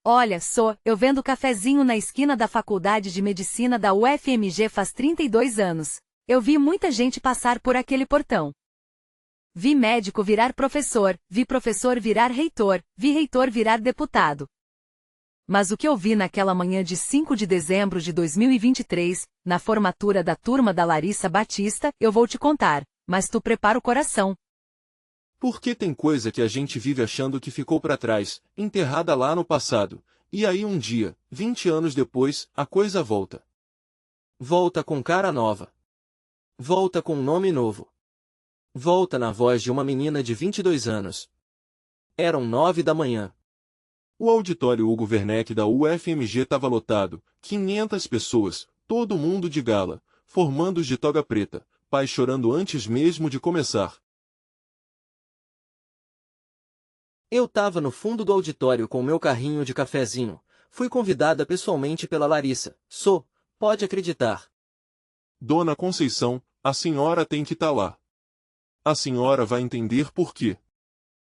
Olha, eu vendo cafezinho na esquina da Faculdade de Medicina da UFMG faz 32 anos. Eu vi muita gente passar por aquele portão. Vi médico virar professor, vi professor virar reitor, vi reitor virar deputado. Mas o que eu vi naquela manhã de 5 de dezembro de 2023, na formatura da turma da Larissa Batista, eu vou te contar, mas tu prepara o coração. Porque tem coisa que a gente vive achando que ficou para trás, enterrada lá no passado, e aí um dia, 20 anos depois, a coisa volta. Volta com cara nova. Volta com nome novo. Volta na voz de uma menina de 22 anos. Eram 9 da manhã. O auditório Hugo Werneck da UFMG estava lotado, 500 pessoas, todo mundo de gala, formandos de toga preta, pais chorando antes mesmo de começar. Eu tava no fundo do auditório com meu carrinho de cafezinho. Fui convidada pessoalmente pela Larissa. Pode acreditar. Dona Conceição, a senhora tem que estar lá. A senhora vai entender por quê.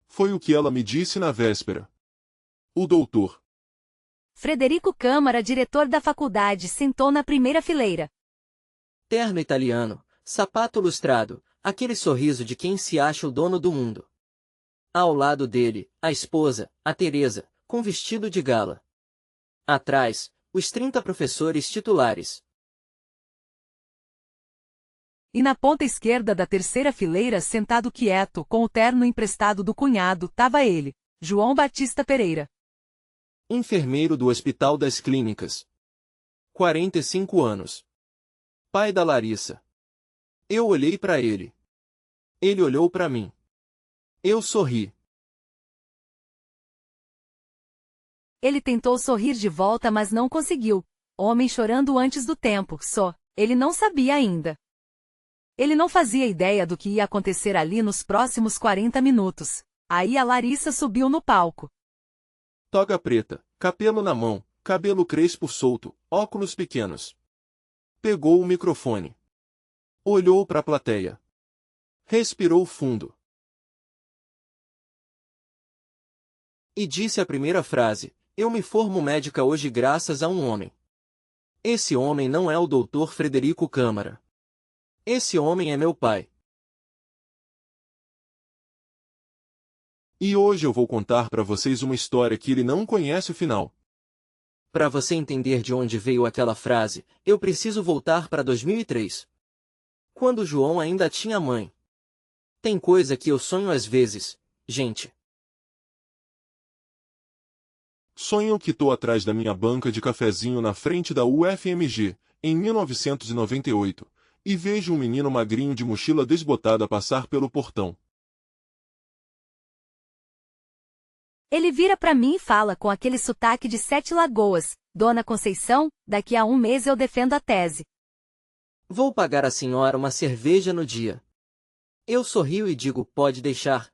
Foi o que ela me disse na véspera. O doutor Frederico Câmara, diretor da faculdade, sentou na primeira fileira. Terno italiano, sapato lustrado, aquele sorriso de quem se acha o dono do mundo. Ao lado dele, a esposa, a Teresa, com vestido de gala. Atrás, os 30 professores titulares. E na ponta esquerda da terceira fileira, sentado quieto, com o terno emprestado do cunhado, tava ele, João Batista Pereira. Enfermeiro do Hospital das Clínicas. 45 anos. Pai da Larissa. Eu olhei para ele. Ele olhou para mim. Eu sorri. Ele tentou sorrir de volta, mas não conseguiu. Homem chorando antes do tempo, ele não sabia ainda. Ele não fazia ideia do que ia acontecer ali nos próximos 40 minutos. Aí a Larissa subiu no palco. Toga preta, capelo na mão, cabelo crespo solto, óculos pequenos. Pegou o microfone. Olhou para a plateia. Respirou fundo. E disse a primeira frase: eu me formo médica hoje graças a um homem. Esse homem não é o doutor Frederico Câmara. Esse homem é meu pai. E hoje eu vou contar para vocês uma história que ele não conhece o final. Para você entender de onde veio aquela frase, eu preciso voltar para 2003. Quando João ainda tinha mãe. Tem coisa que eu sonho às vezes, gente. Sonho que tô atrás da minha banca de cafezinho na frente da UFMG, em 1998, e vejo um menino magrinho de mochila desbotada passar pelo portão. Ele vira pra mim e fala com aquele sotaque de Sete Lagoas: Dona Conceição, daqui a um mês eu defendo a tese. Vou pagar a senhora uma cerveja no dia. Eu sorrio e digo: pode deixar,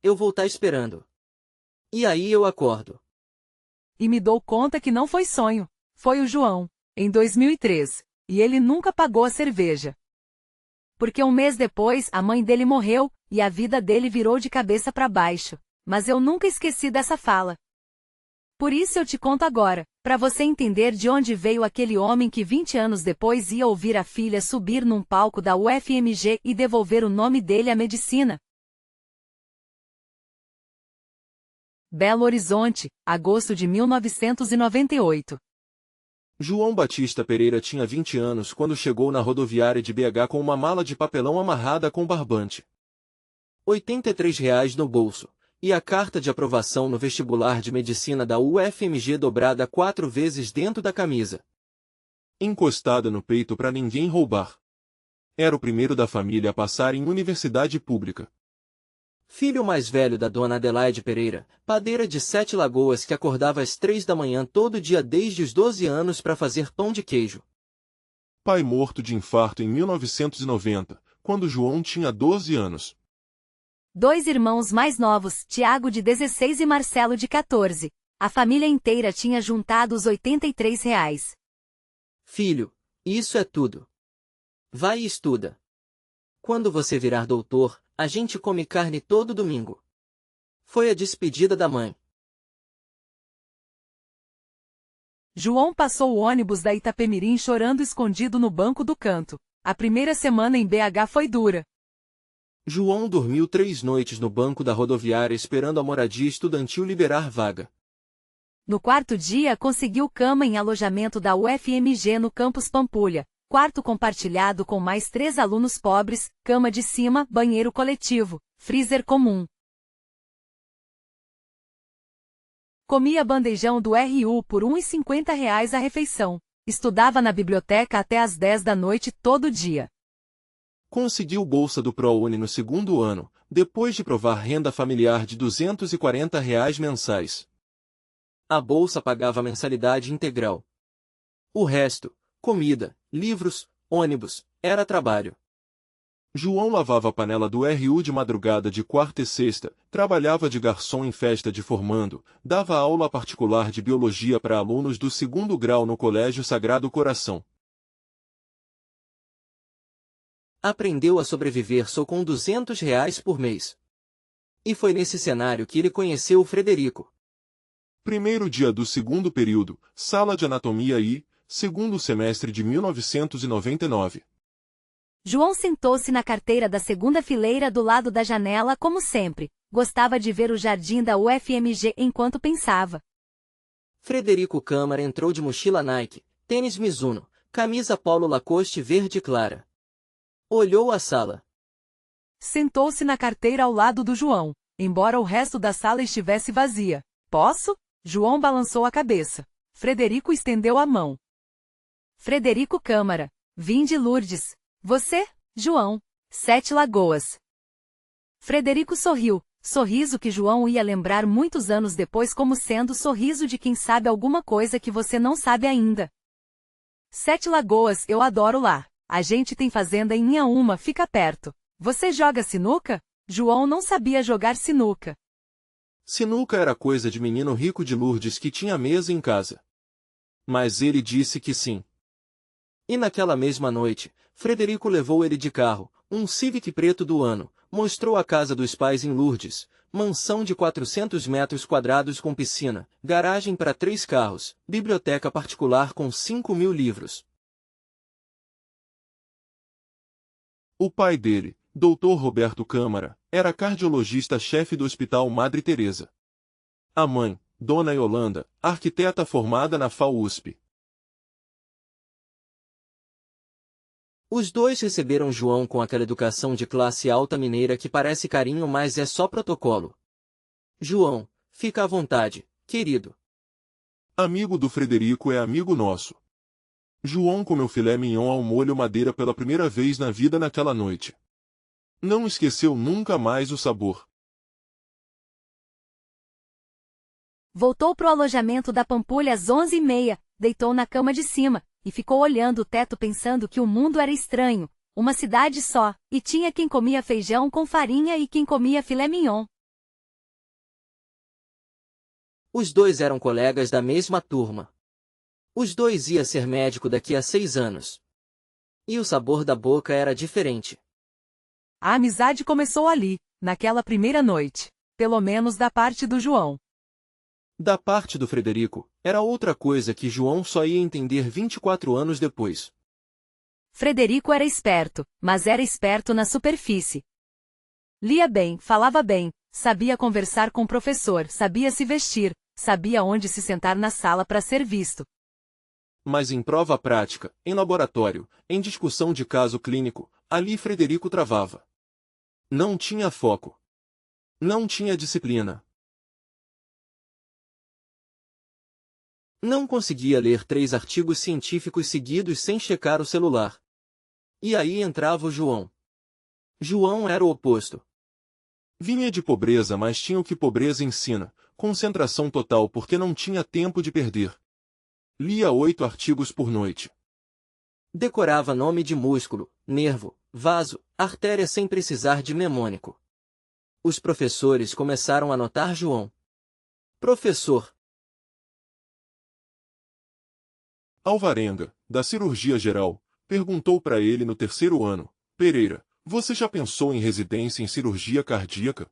eu vou estar esperando. E aí eu acordo. E me dou conta que não foi sonho. Foi o João, em 2003. E ele nunca pagou a cerveja. Porque um mês depois, a mãe dele morreu, e a vida dele virou de cabeça para baixo. Mas eu nunca esqueci dessa fala. Por isso eu te conto agora, para você entender de onde veio aquele homem que 20 anos depois ia ouvir a filha subir num palco da UFMG e devolver o nome dele à medicina. Belo Horizonte, agosto de 1998. João Batista Pereira tinha 20 anos quando chegou na rodoviária de BH com uma mala de papelão amarrada com barbante. R$ 83 no bolso. E a carta de aprovação no vestibular de medicina da UFMG dobrada 4 vezes dentro da camisa. Encostada no peito para ninguém roubar. Era o primeiro da família a passar em universidade pública. Filho mais velho da dona Adelaide Pereira, padeira de Sete Lagoas que acordava às 3 da manhã todo dia desde os 12 anos para fazer pão de queijo. Pai morto de infarto em 1990, quando João tinha 12 anos. 2 irmãos mais novos, Tiago de 16 e Marcelo de 14. A família inteira tinha juntado os R$ 83. Filho, isso é tudo. Vai e estuda. Quando você virar doutor, a gente come carne todo domingo. Foi a despedida da mãe. João passou o ônibus da Itapemirim chorando escondido no banco do canto. A primeira semana em BH foi dura. João dormiu 3 noites no banco da rodoviária esperando a moradia estudantil liberar vaga. No quarto dia conseguiu cama em alojamento da UFMG no campus Pampulha, quarto compartilhado com mais 3 alunos pobres, cama de cima, banheiro coletivo, freezer comum. Comia bandejão do RU por R$ 1,50 a refeição. Estudava na biblioteca até às 10 da noite todo dia. Conseguiu bolsa do ProUni no 2º ano, depois de provar renda familiar de R$ 240 mensais. A bolsa pagava a mensalidade integral. O resto, comida, livros, ônibus, era trabalho. João lavava a panela do RU de madrugada de quarta e sexta, trabalhava de garçom em festa de formando, dava aula particular de biologia para alunos do 2º grau no Colégio Sagrado Coração. Aprendeu a sobreviver só com R$ 200 por mês. E foi nesse cenário que ele conheceu o Frederico. Primeiro dia do 2º período, sala de anatomia I, 2º semestre de 1999. João sentou-se na carteira da 2ª fileira do lado da janela como sempre. Gostava de ver o jardim da UFMG enquanto pensava. Frederico Câmara entrou de mochila Nike, tênis Mizuno, camisa Polo Lacoste verde clara. Olhou a sala. Sentou-se na carteira ao lado do João, embora o resto da sala estivesse vazia. Posso? João balançou a cabeça. Frederico estendeu a mão. Frederico Câmara. Vim de Lourdes. Você, João. 7 Lagoas. Frederico sorriu, sorriso que João ia lembrar muitos anos depois como sendo o sorriso de quem sabe alguma coisa que você não sabe ainda. 7 Lagoas, eu adoro lá. A gente tem fazenda em Inhaúma, fica perto. Você joga sinuca? João não sabia jogar sinuca. Sinuca era coisa de menino rico de Lourdes que tinha mesa em casa. Mas ele disse que sim. E naquela mesma noite, Frederico levou ele de carro, um Civic preto do ano, mostrou a casa dos pais em Lourdes, mansão de 400 metros quadrados com piscina, garagem para 3 carros, biblioteca particular com 5.000 livros. O pai dele, Dr. Roberto Câmara, era cardiologista-chefe do Hospital Madre Teresa. A mãe, Dona Yolanda, arquiteta formada na FAUSP. Os dois receberam João com aquela educação de classe alta mineira que parece carinho, mas é só protocolo. João, fica à vontade, querido. Amigo do Frederico é amigo nosso. João comeu filé mignon ao molho madeira pela primeira vez na vida naquela noite. Não esqueceu nunca mais o sabor. Voltou pro alojamento da Pampulha às 11h30, deitou na cama de cima, e ficou olhando o teto pensando que o mundo era estranho, uma cidade só, e tinha quem comia feijão com farinha e quem comia filé mignon. Os dois eram colegas da mesma turma. Os dois iam ser médico daqui a 6 anos. E o sabor da boca era diferente. A amizade começou ali, naquela primeira noite, pelo menos da parte do João. Da parte do Frederico, era outra coisa que João só ia entender 24 anos depois. Frederico era esperto, mas era esperto na superfície. Lia bem, falava bem, sabia conversar com o professor, sabia se vestir, sabia onde se sentar na sala para ser visto. Mas em prova prática, em laboratório, em discussão de caso clínico, ali Frederico travava. Não tinha foco. Não tinha disciplina. Não conseguia ler 3 artigos científicos seguidos sem checar o celular. E aí entrava o João. João era o oposto. Vinha de pobreza, mas tinha o que pobreza ensina, concentração total porque não tinha tempo de perder. Lia 8 artigos por noite. Decorava nome de músculo, nervo, vaso, artéria sem precisar de mnemônico. Os professores começaram a notar João. Professor. Alvarenga, da cirurgia geral, perguntou para ele no 3º ano: Pereira, você já pensou em residência em cirurgia cardíaca?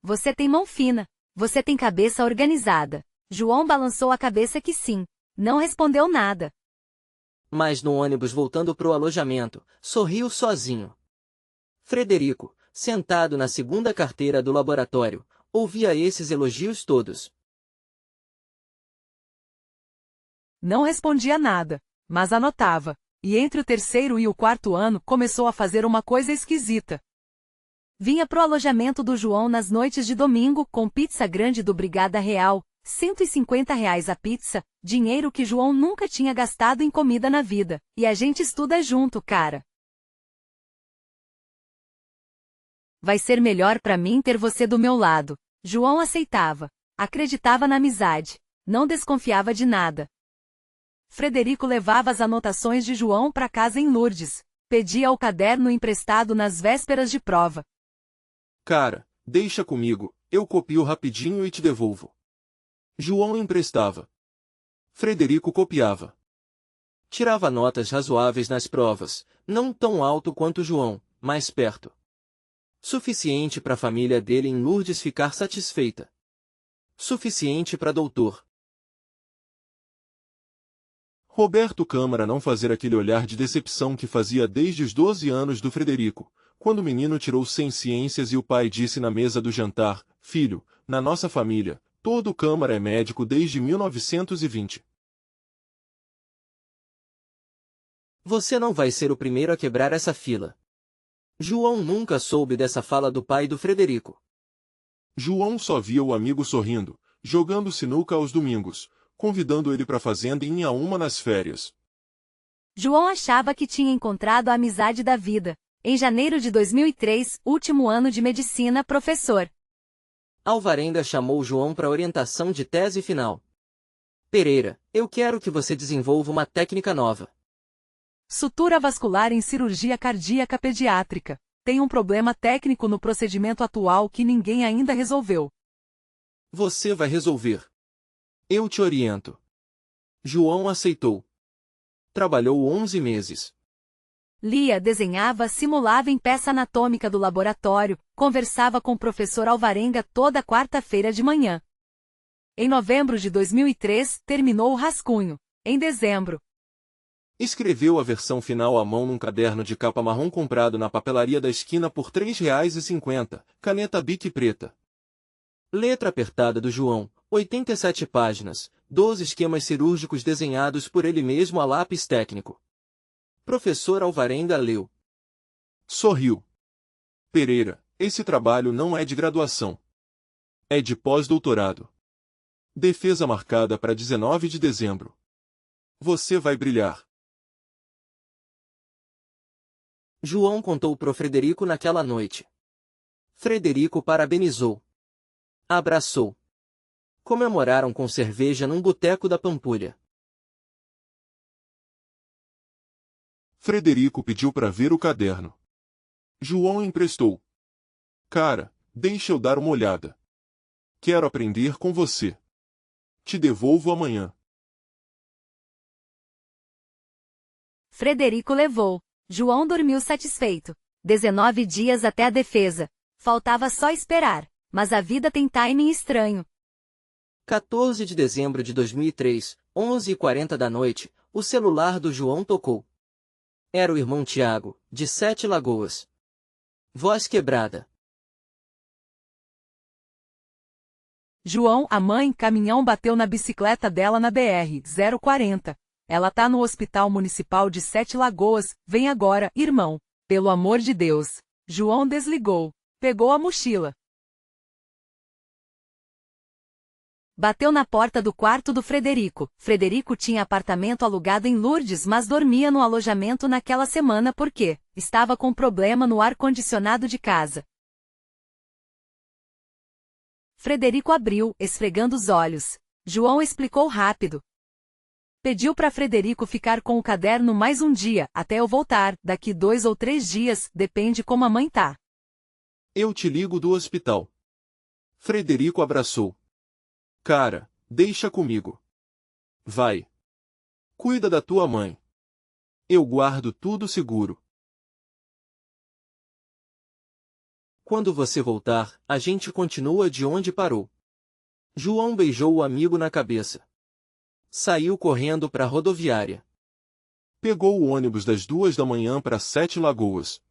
Você tem mão fina. Você tem cabeça organizada. João balançou a cabeça que sim. Não respondeu nada. Mas no ônibus voltando pro alojamento, sorriu sozinho. Frederico, sentado na segunda carteira do laboratório, ouvia esses elogios todos. Não respondia nada, mas anotava. E entre o terceiro e o quarto ano começou a fazer uma coisa esquisita. Vinha pro alojamento do João nas noites de domingo com pizza grande do Brigada Real, R$ 150 a pizza, dinheiro que João nunca tinha gastado em comida na vida. E a gente estuda junto, cara. Vai ser melhor pra mim ter você do meu lado. João aceitava. Acreditava na amizade. Não desconfiava de nada. Frederico levava as anotações de João para casa em Lourdes. Pedia o caderno emprestado nas vésperas de prova. Cara, deixa comigo, eu copio rapidinho e te devolvo. João emprestava. Frederico copiava. Tirava notas razoáveis nas provas, não tão alto quanto João, mas perto. Suficiente para a família dele em Lourdes ficar satisfeita. Suficiente para doutor Roberto Câmara não fazer aquele olhar de decepção que fazia desde os 12 anos do Frederico, quando o menino tirou 100 ciências e o pai disse na mesa do jantar: filho, na nossa família, todo Câmara é médico desde 1920. Você não vai ser o primeiro a quebrar essa fila. João nunca soube dessa fala do pai do Frederico. João só via o amigo sorrindo, jogando sinuca aos domingos, convidando ele para a fazenda e ia uma nas férias. João achava que tinha encontrado a amizade da vida. Em janeiro de 2003, último ano de medicina, professor Alvarenga chamou João para orientação de tese final. Pereira, eu quero que você desenvolva uma técnica nova. Sutura vascular em cirurgia cardíaca pediátrica. Tem um problema técnico no procedimento atual que ninguém ainda resolveu. Você vai resolver. Eu te oriento. João aceitou. Trabalhou 11 meses. Lia, desenhava, simulava em peça anatômica do laboratório, conversava com o professor Alvarenga toda quarta-feira de manhã. Em novembro de 2003, terminou o rascunho. Em dezembro, escreveu a versão final à mão num caderno de capa marrom comprado na papelaria da esquina por R$ 3,50, caneta Bic preta. Letra apertada do João, 87 páginas, 12 esquemas cirúrgicos desenhados por ele mesmo a lápis técnico. Professor Alvarenga leu. Sorriu. Pereira, esse trabalho não é de graduação. É de pós-doutorado. Defesa marcada para 19 de dezembro. Você vai brilhar. João contou pro Frederico naquela noite. Frederico parabenizou. Abraçou. Comemoraram com cerveja num boteco da Pampulha. Frederico pediu para ver o caderno. João emprestou. Cara, deixa eu dar uma olhada. Quero aprender com você. Te devolvo amanhã. Frederico levou. João dormiu satisfeito. 19 dias até a defesa. Faltava só esperar. Mas a vida tem timing estranho. 14 de dezembro de 2003, 11h40 da noite, o celular do João tocou. Era o irmão Tiago, de Sete Lagoas. Voz quebrada. João, a mãe, caminhão bateu na bicicleta dela na BR-040. Ela tá no Hospital Municipal de Sete Lagoas, vem agora, irmão. Pelo amor de Deus. João desligou. Pegou a mochila. Bateu na porta do quarto do Frederico. Frederico tinha apartamento alugado em Lourdes, mas dormia no alojamento naquela semana porque estava com problema no ar-condicionado de casa. Frederico abriu, esfregando os olhos. João explicou rápido. Pediu para Frederico ficar com o caderno mais um dia, até eu voltar, daqui 2 ou 3 dias, depende como a mãe tá. Eu te ligo do hospital. Frederico abraçou. Cara, deixa comigo. Vai. Cuida da tua mãe. Eu guardo tudo seguro. Quando você voltar, a gente continua de onde parou. João beijou o amigo na cabeça. Saiu correndo para a rodoviária. Pegou o ônibus das 2 da manhã para Sete Lagoas.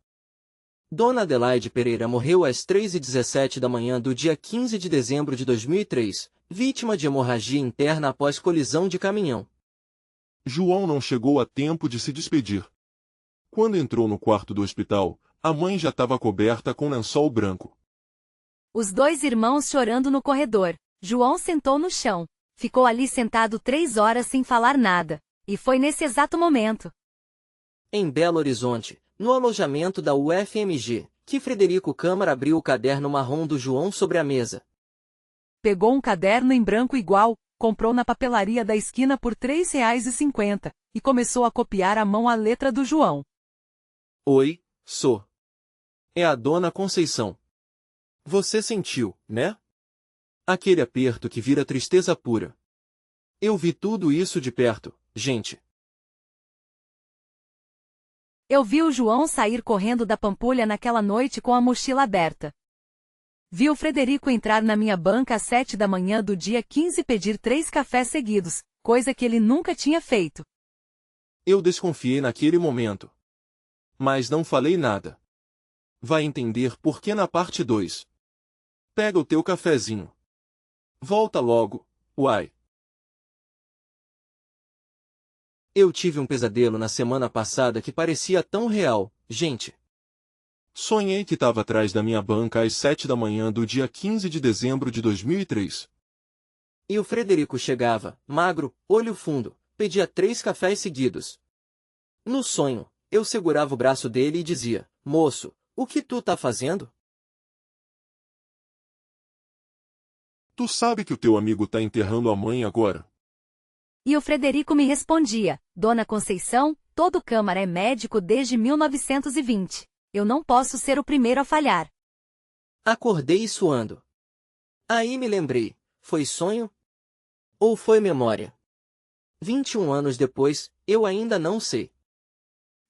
Dona Adelaide Pereira morreu às 3h17 da manhã do dia 15 de dezembro de 2003, vítima de hemorragia interna após colisão de caminhão. João não chegou a tempo de se despedir. Quando entrou no quarto do hospital, a mãe já estava coberta com lençol branco. Os dois irmãos chorando no corredor. João sentou no chão. Ficou ali sentado 3 horas sem falar nada. E foi nesse exato momento, Em Belo Horizonte, no alojamento da UFMG, que Frederico Câmara abriu o caderno marrom do João sobre a mesa. pegou um caderno em branco igual, comprou na papelaria da esquina por R$ 3,50 e começou a copiar à mão a letra do João. Oi, sou. É a Dona Conceição. Você sentiu, né? Aquele aperto que vira tristeza pura. Eu vi tudo isso de perto, gente. Eu vi o João sair correndo da Pampulha naquela noite com a mochila aberta. Vi o Frederico entrar na minha banca às 7 da manhã do dia 15 e pedir 3 cafés seguidos, coisa que ele nunca tinha feito. Eu desconfiei naquele momento. Mas não falei nada. Vai entender por que na parte 2. Pega o teu cafezinho. Volta logo, uai. Eu tive um pesadelo na semana passada que parecia tão real, gente. Sonhei que estava atrás da minha banca às 7 da manhã do dia 15 de dezembro de 2003. E o Frederico chegava, magro, olho fundo, pedia 3 cafés seguidos. No sonho, eu segurava o braço dele e dizia, moço, o que tu tá fazendo? Tu sabe que o teu amigo tá enterrando a mãe agora? E o Frederico me respondia, Dona Conceição, todo Câmara é médico desde 1920. Eu não posso ser o primeiro a falhar. Acordei suando. Aí me lembrei, foi sonho? Ou foi memória? 21 anos depois, eu ainda não sei.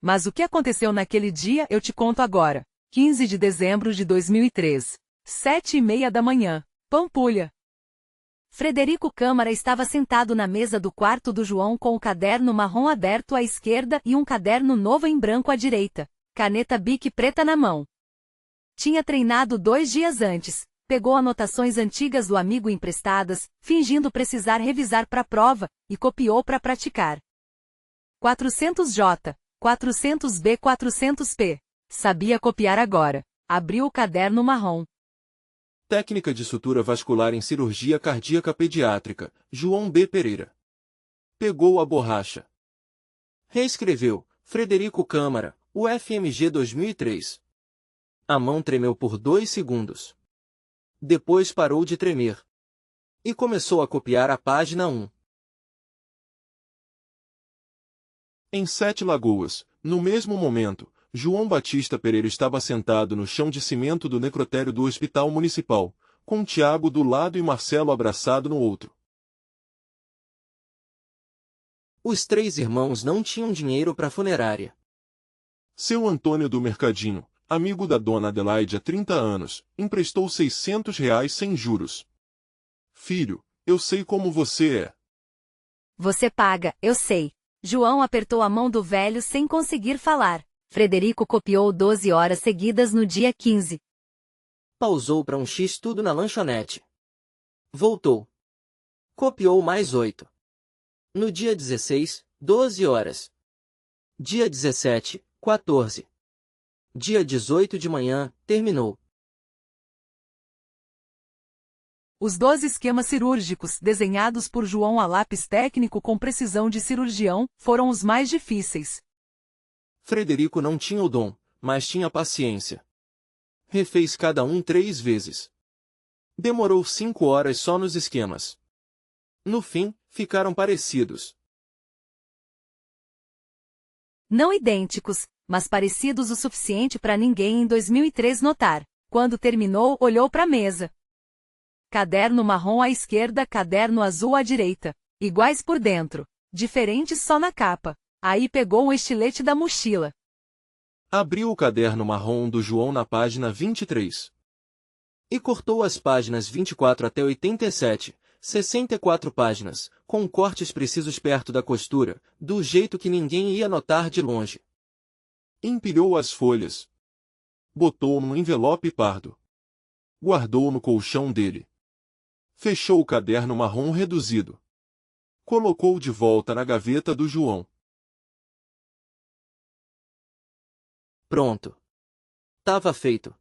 Mas o que aconteceu naquele dia eu te conto agora. 15 de dezembro de 2003. 7h30 da manhã. Pampulha. Frederico Câmara estava sentado na mesa do quarto do João com o caderno marrom aberto à esquerda e um caderno novo em branco à direita. Caneta Bic preta na mão. Tinha treinado 2 dias antes. Pegou anotações antigas do amigo emprestadas, fingindo precisar revisar para a prova, e copiou para praticar. 400J, 400B, 400P. Sabia copiar agora. Abriu o caderno marrom. Técnica de sutura vascular em cirurgia cardíaca pediátrica, João B. Pereira. Pegou a borracha. Reescreveu, Frederico Câmara, UFMG 2003. A mão tremeu por 2 segundos. Depois parou de tremer. E começou a copiar a página 1. Em Sete Lagoas, no mesmo momento, João Batista Pereira estava sentado no chão de cimento do necrotério do Hospital Municipal, com Tiago do lado e Marcelo abraçado no outro. Os 3 irmãos não tinham dinheiro para a funerária. Seu Antônio do Mercadinho, amigo da Dona Adelaide há 30 anos, emprestou R$ 600 sem juros. Filho, eu sei como você é. Você paga, eu sei. João apertou a mão do velho sem conseguir falar. Frederico copiou 12 horas seguidas no dia 15. Pausou para um X-tudo na lanchonete. Voltou. Copiou mais 8. No dia 16, 12 horas. Dia 17, 14. Dia 18 de manhã, terminou. Os 12 esquemas cirúrgicos, desenhados por João a lápis técnico com precisão de cirurgião, foram os mais difíceis. Frederico não tinha o dom, mas tinha paciência. Refez cada um 3 vezes. Demorou 5 horas só nos esquemas. No fim, ficaram parecidos. Não idênticos, mas parecidos o suficiente para ninguém em 2003 notar. Quando terminou, olhou para a mesa. Caderno marrom à esquerda, caderno azul à direita. Iguais por dentro. Diferentes só na capa. Aí pegou um estilete da mochila. Abriu o caderno marrom do João na página 23. E cortou as páginas 24 até 87, 64 páginas, com cortes precisos perto da costura, do jeito que ninguém ia notar de longe. Empilhou as folhas. Botou num envelope pardo. Guardou no colchão dele. Fechou o caderno marrom reduzido. Colocou de volta na gaveta do João. Pronto. Tava feito.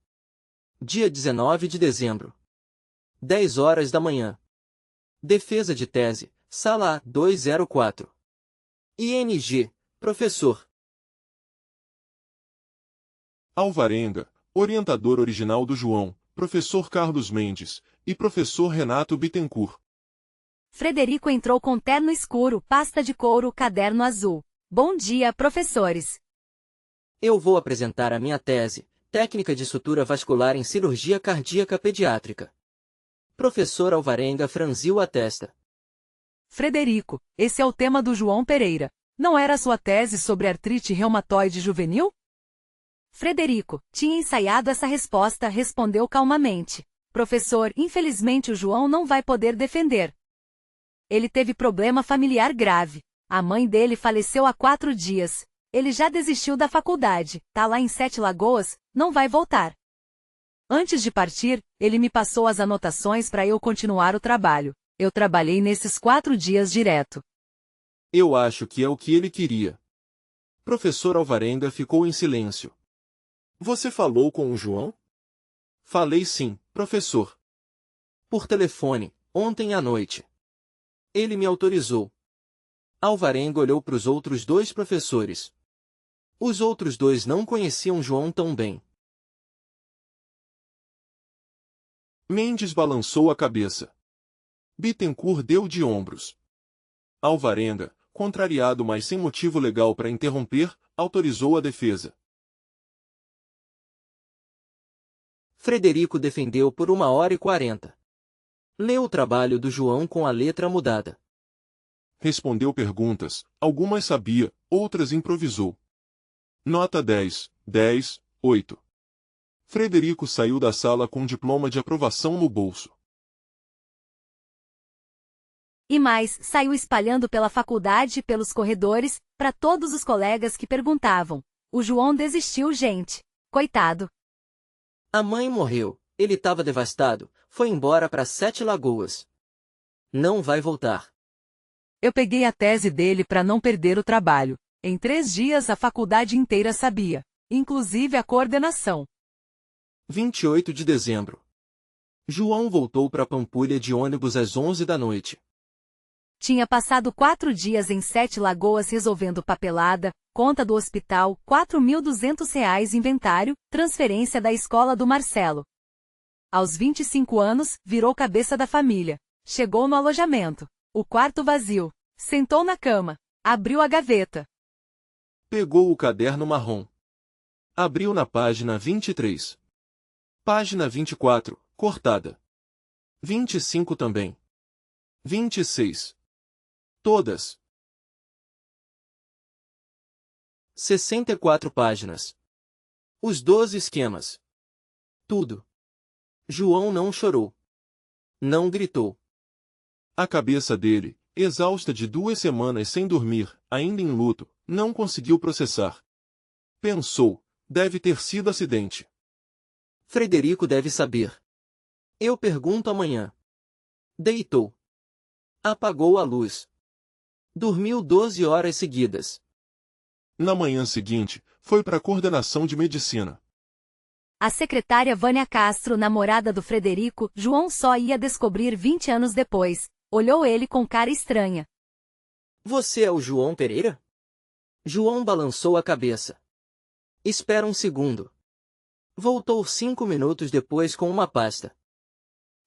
Dia 19 de dezembro. 10 horas da manhã. Defesa de tese, sala A204. ING, professor. Alvarenga, orientador original do João, professor Carlos Mendes, e professor Renato Bittencourt. Frederico entrou com terno escuro, pasta de couro, caderno azul. Bom dia, professores. Eu vou apresentar a minha tese, técnica de sutura vascular em cirurgia cardíaca pediátrica. Professor Alvarenga franziu a testa. Frederico, esse é o tema do João Pereira. Não era sua tese sobre artrite reumatoide juvenil? Frederico, tinha ensaiado essa resposta, respondeu calmamente. Professor, infelizmente o João não vai poder defender. Ele teve problema familiar grave. A mãe dele faleceu há 4 dias. Ele já desistiu da faculdade, tá lá em Sete Lagoas, não vai voltar. Antes de partir, ele me passou as anotações para eu continuar o trabalho. Eu trabalhei nesses 4 dias direto. Eu acho que é o que ele queria. Professor Alvarenga ficou em silêncio. Você falou com o João? Falei sim, professor. Por telefone, ontem à noite. Ele me autorizou. Alvarenga olhou para os outros 2 professores. Os outros 2 não conheciam João tão bem. Mendes balançou a cabeça. Bittencourt deu de ombros. Alvarenga, contrariado mas sem motivo legal para interromper, autorizou a defesa. Frederico defendeu por 1h40. Leu o trabalho do João com a letra mudada. Respondeu perguntas, algumas sabia, outras improvisou. Nota 10, 10, 8. Frederico saiu da sala com diploma de aprovação no bolso. E mais, saiu espalhando pela faculdade e pelos corredores, para todos os colegas que perguntavam. O João desistiu, gente. Coitado. A mãe morreu, ele estava devastado, foi embora para Sete Lagoas. Não vai voltar. Eu peguei a tese dele para não perder o trabalho. Em 3 dias a faculdade inteira sabia, inclusive a coordenação. 28 de dezembro. João voltou para Pampulha de ônibus às 11 da noite. Tinha passado 4 dias em Sete Lagoas resolvendo papelada, conta do hospital, R$ 4.200 inventário, transferência da escola do Marcelo. Aos 25 anos, virou cabeça da família. Chegou no alojamento. O quarto vazio. Sentou na cama. Abriu a gaveta. Pegou o caderno marrom. Abriu na página 23. Página 24, cortada. 25 também. 26. Todas. 64 páginas. Os 12 esquemas. Tudo. João não chorou. Não gritou. A cabeça dele, exausta de 2 semanas sem dormir, ainda em luto, não conseguiu processar. Pensou, deve ter sido acidente. Frederico deve saber. Eu pergunto amanhã. Deitou. Apagou a luz. Dormiu 12 horas seguidas. Na manhã seguinte, foi para a coordenação de medicina. A secretária Vânia Castro, namorada do Frederico, João só ia descobrir 20 anos depois. Olhou ele com cara estranha. Você é o João Pereira? João balançou a cabeça. Espera um segundo. Voltou 5 minutos depois com uma pasta.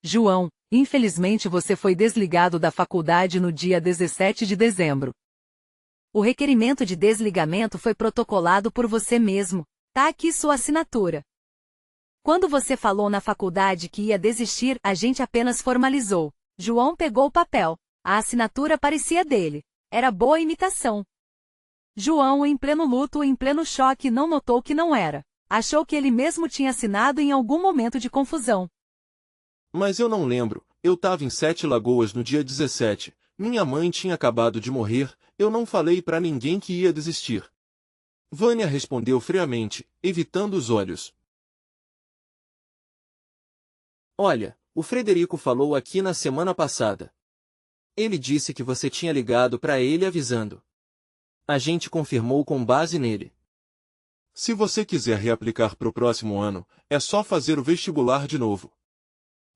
João, infelizmente você foi desligado da faculdade no dia 17 de dezembro. O requerimento de desligamento foi protocolado por você mesmo. Tá aqui sua assinatura. Quando você falou na faculdade que ia desistir, a gente apenas formalizou. João pegou o papel. A assinatura parecia dele. Era boa imitação. João, em pleno luto, em pleno choque, não notou que não era. Achou que ele mesmo tinha assinado em algum momento de confusão. Mas eu não lembro, Eu tava em Sete Lagoas no dia 17, minha mãe tinha acabado de morrer, eu não falei pra ninguém que ia desistir. Vânia respondeu friamente, evitando os olhos. Olha, o Frederico falou aqui na semana passada. Ele disse que você tinha ligado pra ele avisando. A gente confirmou com base nele. Se você quiser reaplicar pro próximo ano, é só fazer o vestibular de novo.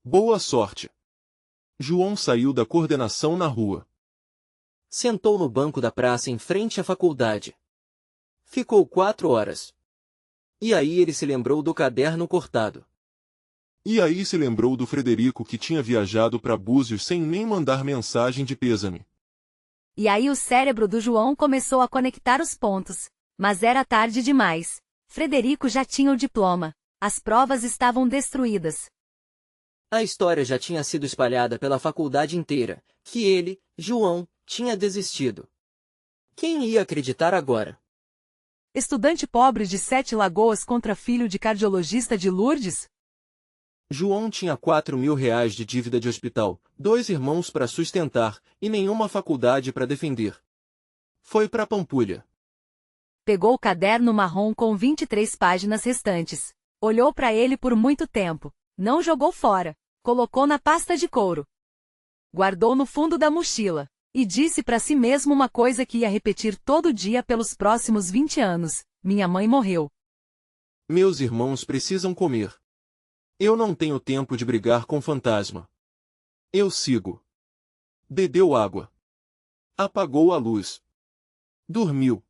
Boa sorte. João saiu da coordenação na rua. Sentou no banco da praça em frente à faculdade. Ficou 4 horas. E aí ele se lembrou do caderno cortado. E aí se lembrou do Frederico que tinha viajado para Búzios sem nem mandar mensagem de pêsame. E aí o cérebro do João começou a conectar os pontos. Mas era tarde demais. Frederico já tinha o diploma. As provas estavam destruídas. A história já tinha sido espalhada pela faculdade inteira, que ele, João, tinha desistido. Quem ia acreditar agora? Estudante pobre de Sete Lagoas contra filho de cardiologista de Lourdes? João tinha 4.000 reais de dívida de hospital, 2 irmãos para sustentar, e nenhuma faculdade para defender. Foi para Pampulha. Pegou o caderno marrom com 23 páginas restantes. Olhou para ele por muito tempo. Não jogou fora. Colocou na pasta de couro. Guardou no fundo da mochila. E disse para si mesmo uma coisa que ia repetir todo dia pelos próximos 20 anos. Minha mãe morreu. Meus irmãos precisam comer. Eu não tenho tempo de brigar com fantasma. Eu sigo. Bebeu água. Apagou a luz. Dormiu.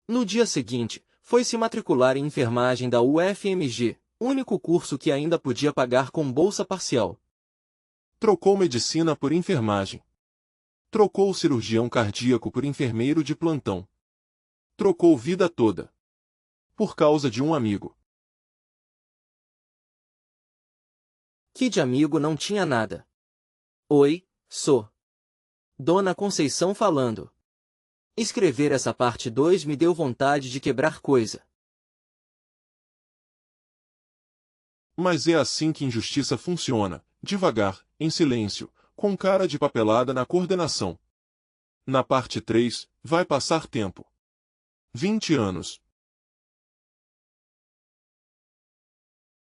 No dia seguinte, foi se matricular em enfermagem da UFMG, único curso que ainda podia pagar com bolsa parcial. Trocou medicina por enfermagem. Trocou cirurgião cardíaco por enfermeiro de plantão. Trocou vida toda. Por causa de um amigo. Que de amigo não tinha nada. Oi, sou Dona Conceição falando. Escrever essa parte 2 me deu vontade de quebrar coisa. Mas é assim que injustiça funciona, devagar, em silêncio, com cara de papelada na coordenação. Na parte 3, vai passar tempo. 20 anos.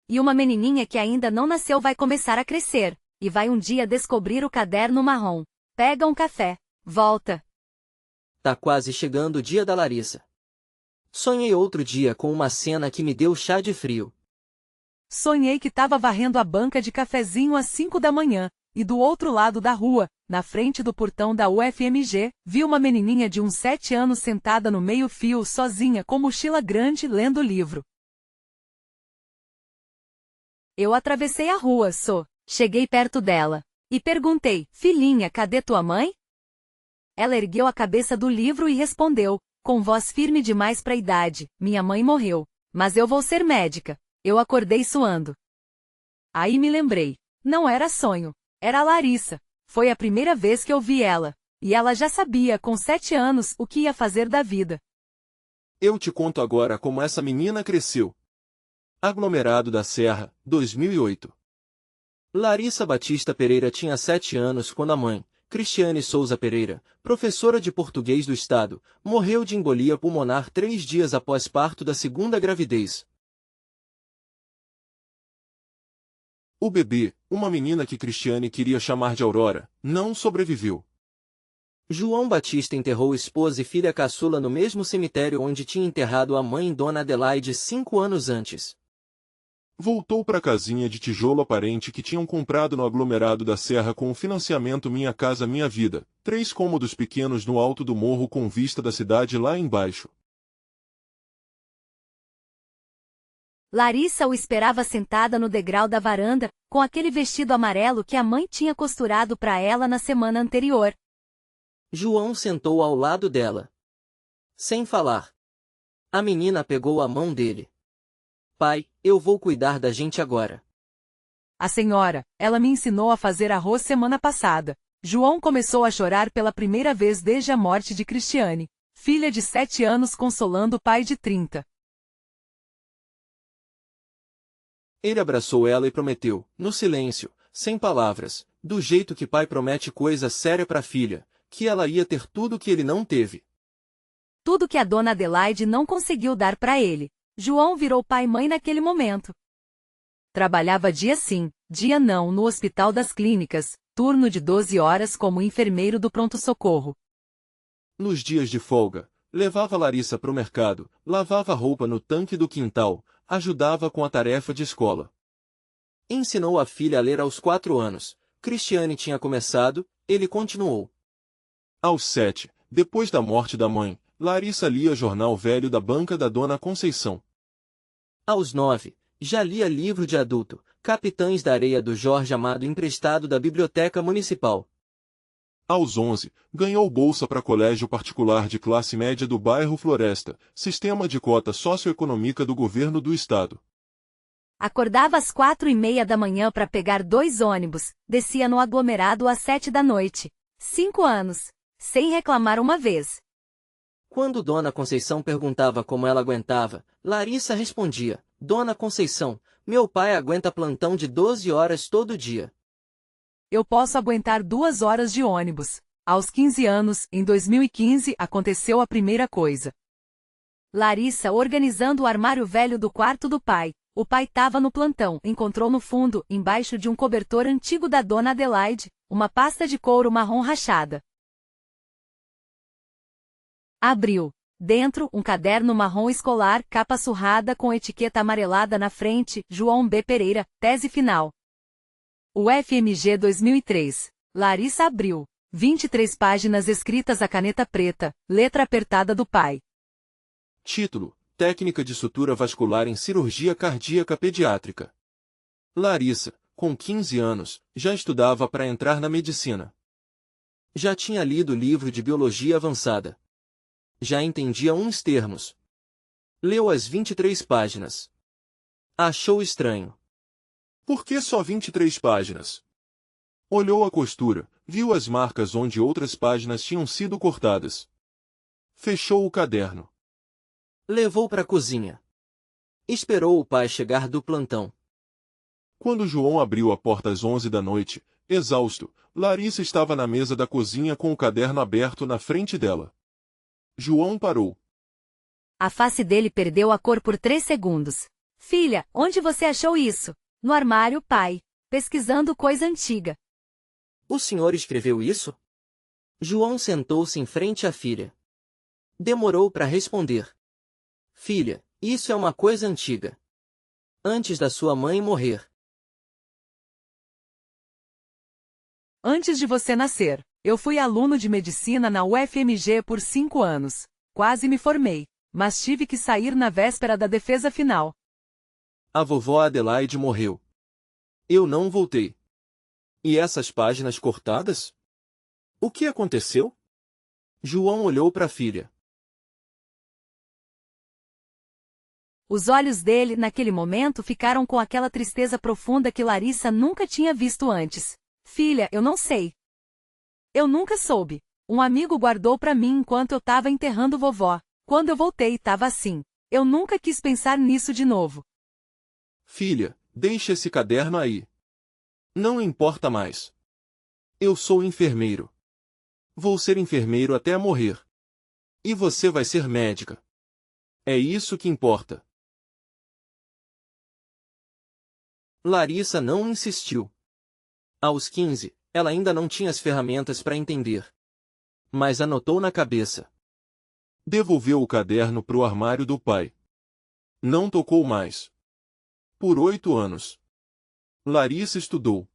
E uma menininha que ainda não nasceu vai começar a crescer. E vai um dia descobrir o caderno marrom. Pega um café. Volta. Tá quase chegando o dia da Larissa. Sonhei outro dia com uma cena que me deu chá de frio. Sonhei que tava varrendo a banca de cafezinho às 5 da manhã, e do outro lado da rua, na frente do portão da UFMG, vi uma menininha de uns 7 anos sentada no meio-fio sozinha com mochila grande lendo livro. Eu atravessei a rua, cheguei perto dela, e perguntei, filhinha, cadê tua mãe? Ela ergueu a cabeça do livro e respondeu, com voz firme demais para a idade, minha mãe morreu, mas eu vou ser médica. Eu acordei suando. Aí me lembrei, não era sonho, era a Larissa. Foi a primeira vez que eu vi ela, e ela já sabia com 7 anos o que ia fazer da vida. Eu te conto agora como essa menina cresceu. Aglomerado da Serra, 2008. Larissa Batista Pereira tinha 7 anos quando a mãe, Cristiane Souza Pereira, professora de português do estado, morreu de embolia pulmonar 3 dias após parto da segunda gravidez. O bebê, uma menina que Cristiane queria chamar de Aurora, não sobreviveu. João Batista enterrou esposa e filha caçula no mesmo cemitério onde tinha enterrado a mãe Dona Adelaide 5 anos antes. Voltou para a casinha de tijolo aparente que tinham comprado no aglomerado da Serra com o financiamento Minha Casa Minha Vida, 3 cômodos pequenos no alto do morro com vista da cidade lá embaixo. Larissa o esperava sentada no degrau da varanda, com aquele vestido amarelo que a mãe tinha costurado para ela na semana anterior. João sentou ao lado dela. Sem falar. A menina pegou a mão dele. Pai, eu vou cuidar da gente agora. A senhora, ela me ensinou a fazer arroz semana passada. João começou a chorar pela primeira vez desde a morte de Cristiane, filha de 7 anos consolando o pai de 30. Ele abraçou ela e prometeu, no silêncio, sem palavras, do jeito que pai promete coisa séria para a filha, que ela ia ter tudo que ele não teve. Tudo que a dona Adelaide não conseguiu dar para ele. João virou pai e mãe naquele momento. Trabalhava dia sim, dia não no Hospital das Clínicas, turno de 12 horas como enfermeiro do pronto-socorro. Nos dias de folga, levava Larissa para o mercado, lavava roupa no tanque do quintal, ajudava com a tarefa de escola. Ensinou a filha a ler aos 4 anos. Cristiane tinha começado, ele continuou. Aos 7, depois da morte da mãe, Larissa lia jornal velho da banca da dona Conceição. Aos 9, já lia livro de adulto, Capitães da Areia do Jorge Amado emprestado da Biblioteca Municipal. Aos 11, ganhou bolsa para colégio particular de classe média do bairro Floresta, sistema de cota socioeconômica do governo do estado. Acordava às 4:30 da manhã para pegar 2 ônibus, descia no aglomerado às 7 da noite. 5 anos. Sem reclamar uma vez. Quando Dona Conceição perguntava como ela aguentava, Larissa respondia, Dona Conceição, meu pai aguenta plantão de 12 horas todo dia. Eu posso aguentar 2 horas de ônibus. Aos 15 anos, em 2015, aconteceu a primeira coisa. Larissa organizando o armário velho do quarto do pai. O pai estava no plantão, encontrou no fundo, embaixo de um cobertor antigo da dona Adelaide, uma pasta de couro marrom rachada. Abriu. Dentro, um caderno marrom escolar, capa surrada com etiqueta amarelada na frente, João B. Pereira, tese final. O FMG 2003. Larissa abriu. 23 páginas escritas a caneta preta, letra apertada do pai. Título: Técnica de sutura vascular em cirurgia cardíaca pediátrica. Larissa, com 15 anos, já estudava para entrar na medicina. Já tinha lido livro de biologia avançada. Já entendia uns termos. Leu as 23 páginas. Achou estranho. Por que só 23 páginas? Olhou a costura, viu as marcas onde outras páginas tinham sido cortadas. Fechou o caderno. Levou para a cozinha. Esperou o pai chegar do plantão. Quando João abriu a porta às 11 da noite, exausto, Larissa estava na mesa da cozinha com o caderno aberto na frente dela. João parou. A face dele perdeu a cor por 3 segundos. Filha, onde você achou isso? No armário, pai. Pesquisando coisa antiga. O senhor escreveu isso? João sentou-se em frente à filha. Demorou para responder. Filha, isso é uma coisa antiga. Antes da sua mãe morrer. Antes de você nascer, eu fui aluno de medicina na UFMG por 5 anos. Quase me formei, mas tive que sair na véspera da defesa final. A vovó Adelaide morreu. Eu não voltei. E essas páginas cortadas? O que aconteceu? João olhou para a filha. Os olhos dele, naquele momento, ficaram com aquela tristeza profunda que Larissa nunca tinha visto antes. Filha, eu não sei. Eu nunca soube. Um amigo guardou para mim enquanto eu estava enterrando vovó. Quando eu voltei, estava assim. Eu nunca quis pensar nisso de novo. Filha, deixa esse caderno aí. Não importa mais. Eu sou enfermeiro. Vou ser enfermeiro até morrer. E você vai ser médica. É isso que importa. Larissa não insistiu. Aos 15, ela ainda não tinha as ferramentas para entender. Mas anotou na cabeça. Devolveu o caderno para o armário do pai. Não tocou mais. Por 8 anos. Larissa estudou.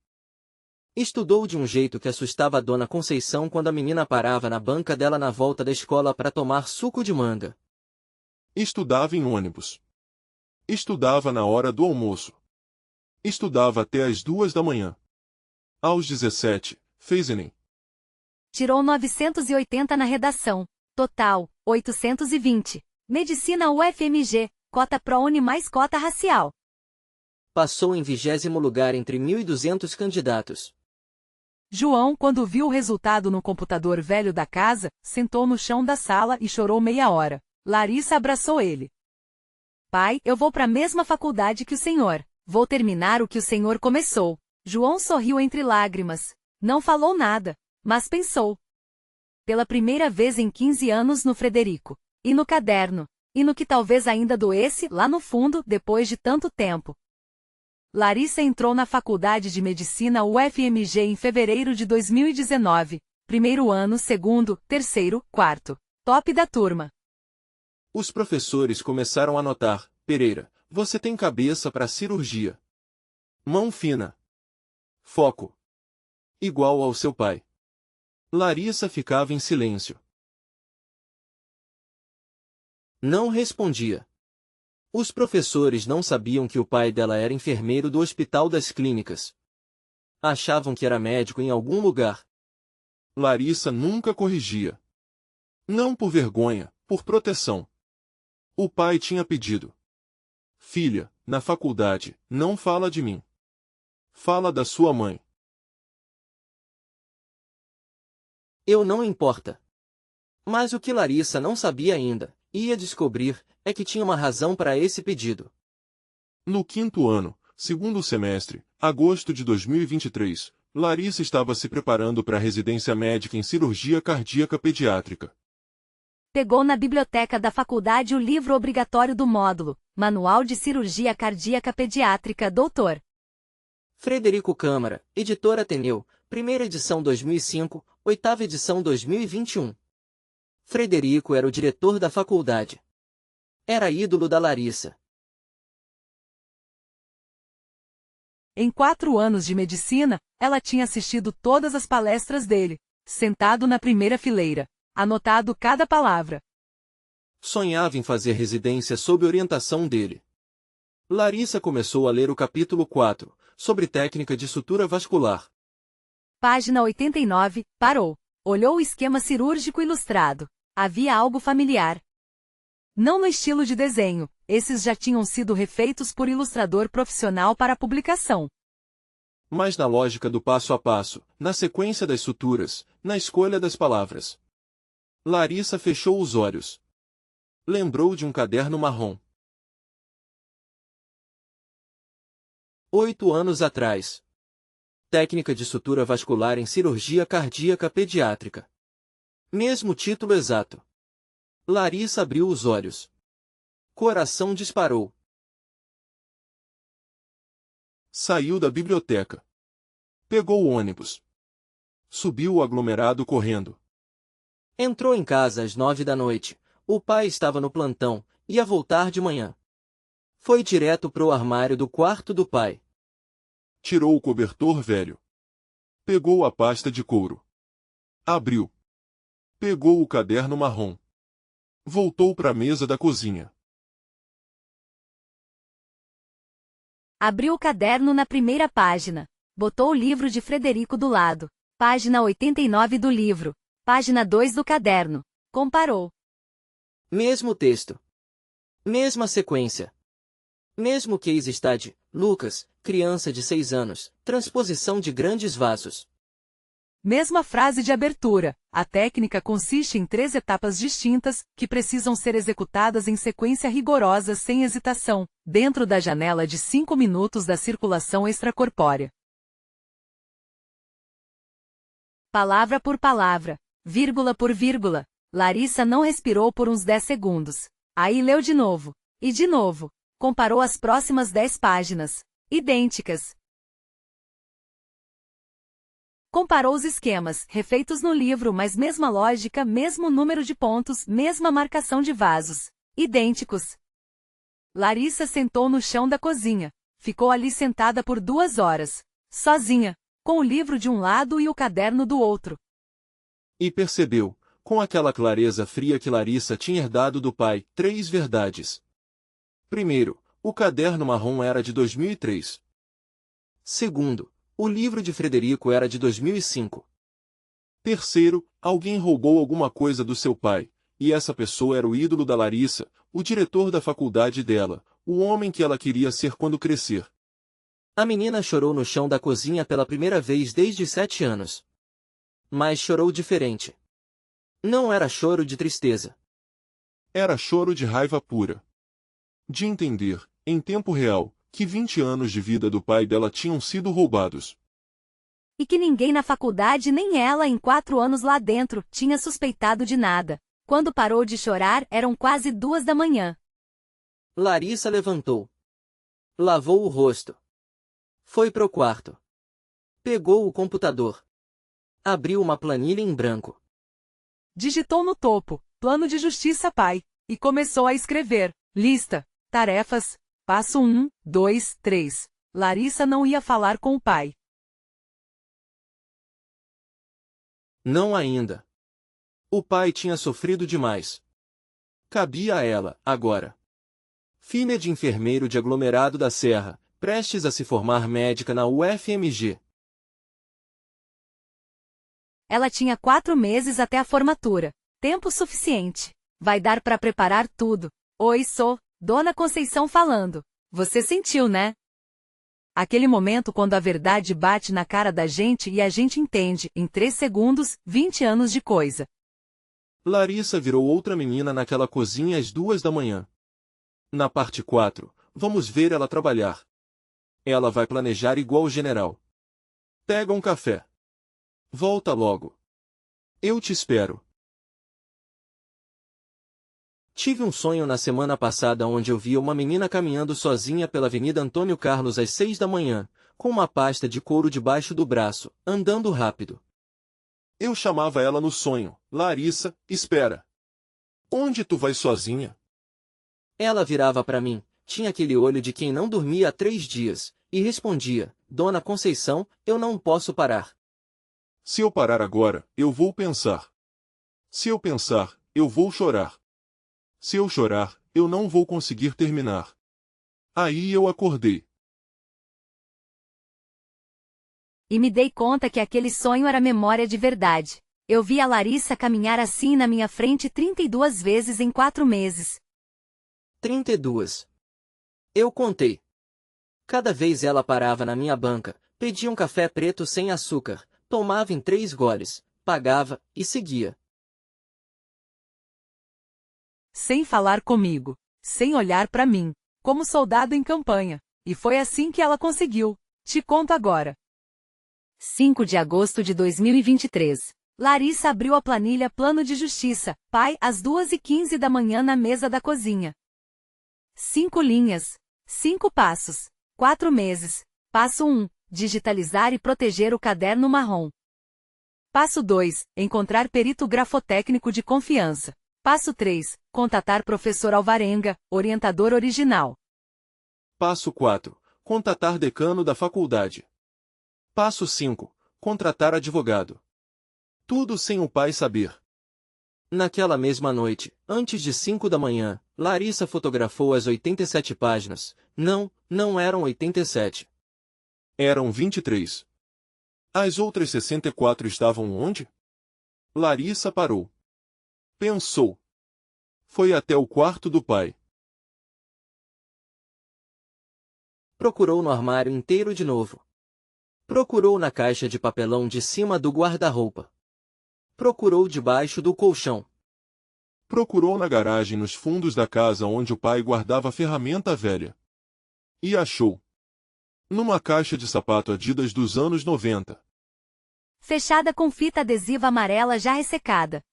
Estudou de um jeito que assustava a dona Conceição quando a menina parava na banca dela na volta da escola para tomar suco de manga. Estudava em ônibus. Estudava na hora do almoço. Estudava até às 2 da manhã. Aos 17, fez Enem. Tirou 980 na redação. Total, 820. Medicina UFMG, cota ProUni mais cota racial. Passou em 20º lugar entre 1.200 candidatos. João, quando viu o resultado no computador velho da casa, sentou no chão da sala e chorou meia hora. Larissa abraçou ele. Pai, eu vou para a mesma faculdade que o senhor. Vou terminar o que o Senhor começou. João sorriu entre lágrimas. Não falou nada, mas pensou. Pela primeira vez em 15 anos no Frederico. E no caderno. E no que talvez ainda doesse lá no fundo depois de tanto tempo. Larissa entrou na Faculdade de Medicina UFMG em fevereiro de 2019. Primeiro ano, segundo, terceiro, quarto. Top da turma. Os professores começaram a notar: Pereira, você tem cabeça para cirurgia. Mão fina. Foco. Igual ao seu pai. Larissa ficava em silêncio. Não respondia. Os professores não sabiam que o pai dela era enfermeiro do Hospital das Clínicas. Achavam que era médico em algum lugar. Larissa nunca corrigia. Não por vergonha, por proteção. O pai tinha pedido: filha, na faculdade, não fala de mim. Fala da sua mãe. Eu não importa. Mas o que Larissa não sabia ainda, ia descobrir, é que tinha uma razão para esse pedido. No quinto ano, segundo semestre, agosto de 2023, Larissa estava se preparando para a residência médica em cirurgia cardíaca pediátrica. Pegou na biblioteca da faculdade o livro obrigatório do módulo, Manual de Cirurgia Cardíaca Pediátrica, Dr. Frederico Câmara, editor Ateneu, primeira edição 2005, oitava edição 2021. Frederico era o diretor da faculdade. Era ídolo da Larissa. Em 4 anos de medicina, ela tinha assistido todas as palestras dele, sentado na primeira fileira, anotado cada palavra. Sonhava em fazer residência sob orientação dele. Larissa começou a ler o capítulo 4, sobre técnica de sutura vascular. Página 89, parou. Olhou o esquema cirúrgico ilustrado. Havia algo familiar. Não no estilo de desenho, esses já tinham sido refeitos por ilustrador profissional para publicação. Mas na lógica do passo a passo, na sequência das suturas, na escolha das palavras. Larissa fechou os olhos. Lembrou de um caderno marrom. 8 anos atrás. Técnica de sutura vascular em cirurgia cardíaca pediátrica. Mesmo título exato. Larissa abriu os olhos. Coração disparou. Saiu da biblioteca. Pegou o ônibus. Subiu o aglomerado correndo. Entrou em casa às 9 da noite. O pai estava no plantão, ia voltar de manhã. Foi direto pro armário do quarto do pai. Tirou o cobertor velho. Pegou a pasta de couro. Abriu. Pegou o caderno marrom. Voltou para a mesa da cozinha. Abriu o caderno na primeira página. Botou o livro de Frederico do lado. Página 89 do livro. Página 2 do caderno. Comparou. Mesmo texto. Mesma sequência. Mesmo case study, Lucas, criança de 6 anos, transposição de grandes vasos. Mesma frase de abertura. A técnica consiste em 3 etapas distintas, que precisam ser executadas em sequência rigorosa sem hesitação, dentro da janela de 5 minutos da circulação extracorpórea. Palavra por palavra, vírgula por vírgula. Larissa não respirou por uns 10 segundos. Aí leu de novo. E de novo. Comparou as próximas 10 páginas. Idênticas. Comparou os esquemas, refeitos no livro, mas mesma lógica, mesmo número de pontos, mesma marcação de vasos. Idênticos. Larissa sentou no chão da cozinha. Ficou ali sentada por 2 horas. Sozinha. Com o livro de um lado e o caderno do outro. E percebeu, com aquela clareza fria que Larissa tinha herdado do pai, 3 verdades. Primeiro, o caderno marrom era de 2003. Segundo, o livro de Frederico era de 2005. Terceiro, alguém roubou alguma coisa do seu pai, e essa pessoa era o ídolo da Larissa, o diretor da faculdade dela, o homem que ela queria ser quando crescer. A menina chorou no chão da cozinha pela primeira vez desde 7 anos. Mas chorou diferente. Não era choro de tristeza. Era choro de raiva pura. De entender, em tempo real, que 20 anos de vida do pai dela tinham sido roubados. E que ninguém na faculdade nem ela em 4 anos lá dentro tinha suspeitado de nada. Quando parou de chorar eram quase 2 da manhã. Larissa levantou. Lavou o rosto. Foi pro quarto. Pegou o computador. Abriu uma planilha em branco. Digitou no topo, plano de justiça pai, e começou a escrever. Lista, tarefas, passo 1, 2, 3. Larissa não ia falar com o pai. Não ainda. O pai tinha sofrido demais. Cabia a ela, agora. Filha de enfermeiro de aglomerado da Serra, prestes a se formar médica na UFMG. Ela tinha 4 meses até a formatura. Tempo suficiente. Vai dar para preparar tudo. Oi, sou Dona Conceição falando. Você sentiu, né? Aquele momento quando a verdade bate na cara da gente e a gente entende, em 3 segundos, 20 anos de coisa. Larissa virou outra menina naquela cozinha às 2 da manhã. Na parte 4, vamos ver ela trabalhar. Ela vai planejar igual o general. Pega um café. Volta logo. Eu te espero. Tive um sonho na semana passada onde eu vi uma menina caminhando sozinha pela Avenida Antônio Carlos às 6 da manhã, com uma pasta de couro debaixo do braço, andando rápido. Eu chamava ela no sonho. Larissa, espera. Onde tu vais sozinha? Ela virava para mim, tinha aquele olho de quem não dormia há 3 dias, e respondia, Dona Conceição, eu não posso parar. Se eu parar agora, eu vou pensar. Se eu pensar, eu vou chorar. Se eu chorar, eu não vou conseguir terminar. Aí eu acordei. E me dei conta que aquele sonho era memória de verdade. Eu vi a Larissa caminhar assim na minha frente 32 vezes em 4 meses. 32. Eu contei. Cada vez ela parava na minha banca, pedia um café preto sem açúcar, tomava em 3 goles, pagava, e seguia. Sem falar comigo, sem olhar para mim, como soldado em campanha. E foi assim que ela conseguiu. Te conto agora. 5 de agosto de 2023. Larissa abriu a planilha Plano de Justiça, pai, às 2h15 da manhã na mesa da cozinha. 5 linhas. 5 passos. 4 meses. Passo 1. Digitalizar e proteger o caderno marrom. Passo 2. Encontrar perito grafotécnico de confiança. Passo 3. Contatar professor Alvarenga, orientador original. Passo 4. Contatar decano da faculdade. Passo 5. Contratar advogado. Tudo sem o pai saber. Naquela mesma noite, antes de 5 da manhã, Larissa fotografou as 87 páginas. Não eram 87. Eram 23. As outras 64 estavam onde? Larissa parou. Pensou. Foi até o quarto do pai. Procurou no armário inteiro de novo. Procurou na caixa de papelão de cima do guarda-roupa. Procurou debaixo do colchão. Procurou na garagem nos fundos da casa onde o pai guardava a ferramenta velha. E achou. Numa caixa de sapato Adidas dos anos 90. Fechada com fita adesiva amarela já ressecada.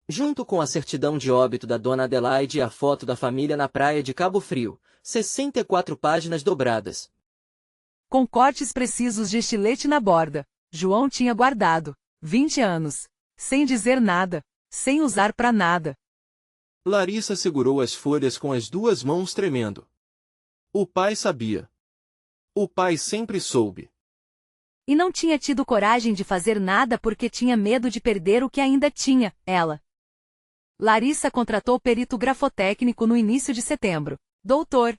Junto com a certidão de óbito da dona Adelaide e a foto da família na praia de Cabo Frio, 64 páginas dobradas. Com cortes precisos de estilete na borda, João tinha guardado 20 anos, sem dizer nada, sem usar pra nada. Larissa segurou as folhas com as 2 mãos tremendo. O pai sabia. O pai sempre soube. E não tinha tido coragem de fazer nada porque tinha medo de perder o que ainda tinha, ela. Larissa contratou perito grafotécnico no início de setembro. Doutor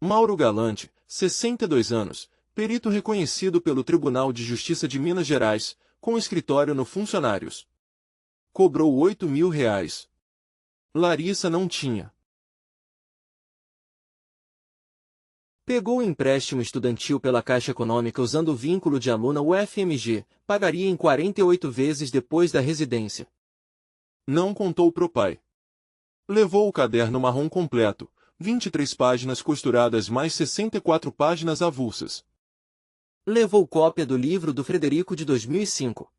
Mauro Galante, 62 anos, perito reconhecido pelo Tribunal de Justiça de Minas Gerais, com escritório no Funcionários. Cobrou R$ 8.000. Larissa não tinha. Pegou o empréstimo estudantil pela Caixa Econômica usando o vínculo de aluna UFMG, pagaria em 48 vezes depois da residência. Não contou pro pai. Levou o caderno marrom completo, 23 páginas costuradas mais 64 páginas avulsas. Levou cópia do livro do Frederico de 2005.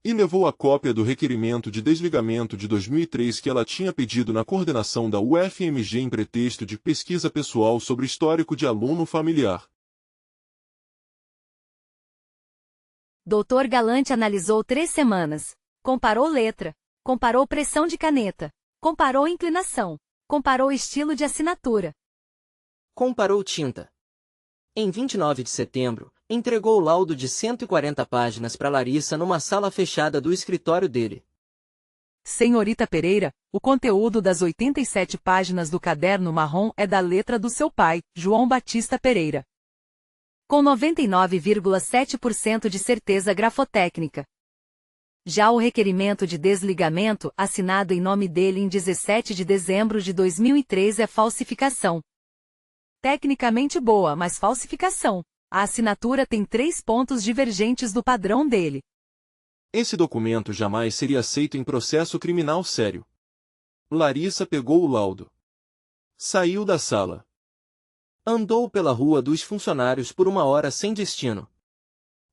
E levou a cópia do requerimento de desligamento de 2003 que ela tinha pedido na coordenação da UFMG em pretexto de pesquisa pessoal sobre histórico de aluno familiar. Dr. Galante analisou 3 semanas. Comparou letra. Comparou pressão de caneta. Comparou inclinação. Comparou estilo de assinatura. Comparou tinta. Em 29 de setembro, entregou o laudo de 140 páginas para Larissa numa sala fechada do escritório dele. Senhorita Pereira, o conteúdo das 87 páginas do caderno marrom é da letra do seu pai, João Batista Pereira. Com 99,7% de certeza grafotécnica. Já o requerimento de desligamento, assinado em nome dele em 17 de dezembro de 2003 é falsificação. Tecnicamente boa, mas falsificação. A assinatura tem 3 pontos divergentes do padrão dele. Esse documento jamais seria aceito em processo criminal sério. Larissa pegou o laudo. Saiu da sala. Andou pela rua dos funcionários por 1 hora sem destino.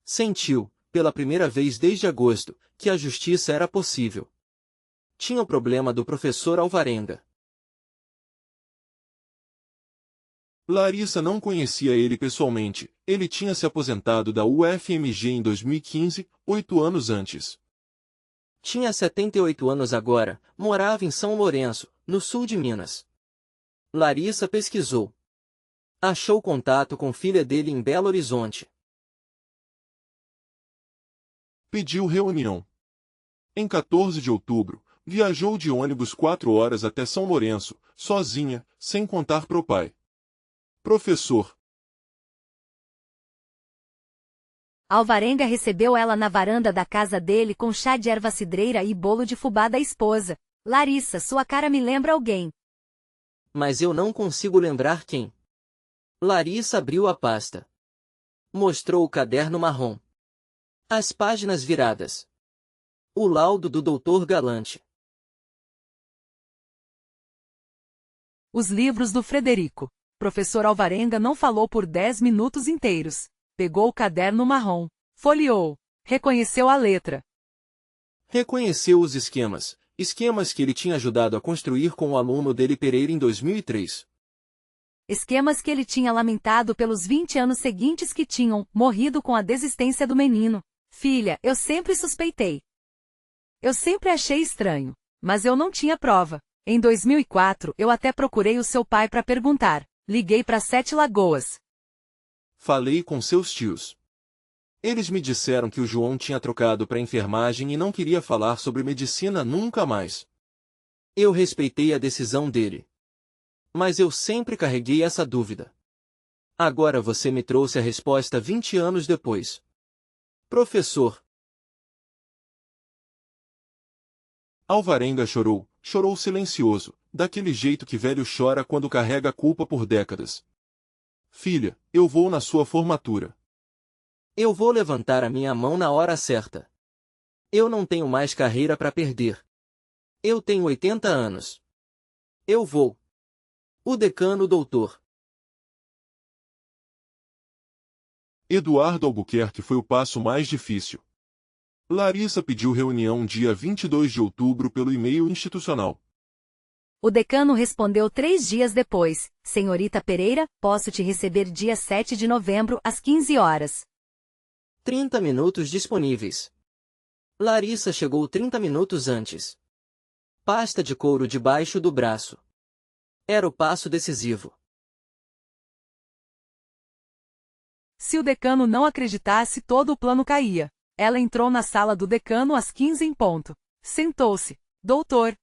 Sentiu, pela primeira vez desde agosto, que a justiça era possível. Tinha o problema do professor Alvarenga. Larissa não conhecia ele pessoalmente, ele tinha se aposentado da UFMG em 2015, 8 anos antes. Tinha 78 anos agora, morava em São Lourenço, no sul de Minas. Larissa pesquisou. Achou contato com filha dele em Belo Horizonte. Pediu reunião. Em 14 de outubro, viajou de ônibus 4 horas até São Lourenço, sozinha, sem contar pro pai. Professor. Alvarenga recebeu ela na varanda da casa dele com chá de erva cidreira e bolo de fubá da esposa. Larissa, sua cara me lembra alguém. Mas eu não consigo lembrar quem. Larissa abriu a pasta. Mostrou o caderno marrom. As páginas viradas. O laudo do Dr. Galante. Os livros do Frederico. Professor Alvarenga não falou por 10 minutos inteiros. Pegou o caderno marrom. Folheou. Reconheceu a letra. Reconheceu os esquemas. Esquemas que ele tinha ajudado a construir com o aluno dele Pereira em 2003. Esquemas que ele tinha lamentado pelos 20 anos seguintes que tinham morrido com a desistência do menino. Filha, eu sempre suspeitei. Eu sempre achei estranho. Mas eu não tinha prova. Em 2004, eu até procurei o seu pai para perguntar. Liguei para 7 Lagoas. Falei com seus tios. Eles me disseram que o João tinha trocado para enfermagem e não queria falar sobre medicina nunca mais. Eu respeitei a decisão dele. Mas eu sempre carreguei essa dúvida. Agora você me trouxe a resposta 20 anos depois. Professor. Alvarenga chorou, chorou silencioso, daquele jeito que velho chora quando carrega a culpa por décadas. Filha, eu vou na sua formatura. Eu vou levantar a minha mão na hora certa. Eu não tenho mais carreira para perder. Eu tenho 80 anos. Eu vou. O decano doutor. Eduardo Albuquerque foi o passo mais difícil. Larissa pediu reunião dia 22 de outubro pelo e-mail institucional. O decano respondeu 3 dias depois. Senhorita Pereira, posso te receber dia 7 de novembro às 15 horas. 30 minutos disponíveis. Larissa chegou 30 minutos antes. Pasta de couro debaixo do braço. Era o passo decisivo. Se o decano não acreditasse, todo o plano caía. Ela entrou na sala do decano às 15 em ponto. Sentou-se. Doutor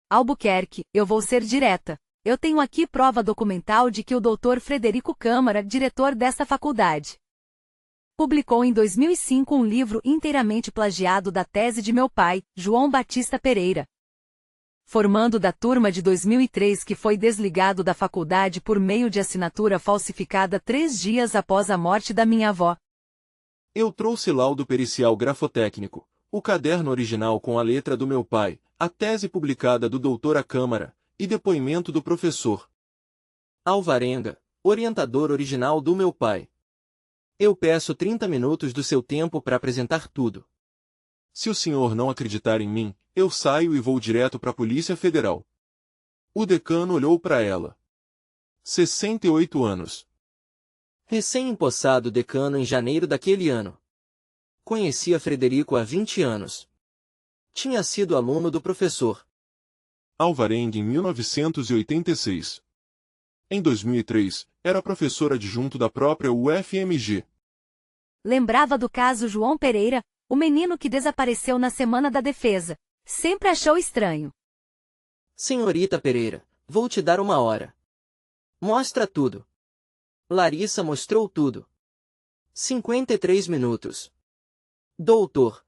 Albuquerque, eu vou ser direta. Eu tenho aqui prova documental de que o Dr. Frederico Câmara, diretor desta faculdade, publicou em 2005 um livro inteiramente plagiado da tese de meu pai, João Batista Pereira, formando da turma de 2003 que foi desligado da faculdade por meio de assinatura falsificada 3 dias após a morte da minha avó. Eu trouxe laudo pericial grafotécnico, o caderno original com a letra do meu pai, a tese publicada do doutor à Câmara, e depoimento do professor. Alvarenga, orientador original do meu pai. Eu peço 30 minutos do seu tempo para apresentar tudo. Se o senhor não acreditar em mim, eu saio e vou direto para a Polícia Federal. O decano olhou para ela. 68 anos. Recém-empossado decano em janeiro daquele ano. Conhecia Frederico há 20 anos. Tinha sido aluno do professor Alvarenga em 1986. Em 2003, era professor adjunto da própria UFMG. Lembrava do caso João Pereira, o menino que desapareceu na Semana da Defesa. Sempre achou estranho. Senhorita Pereira, vou te dar uma hora. Mostra tudo. Larissa mostrou tudo. 53 minutos. Doutor.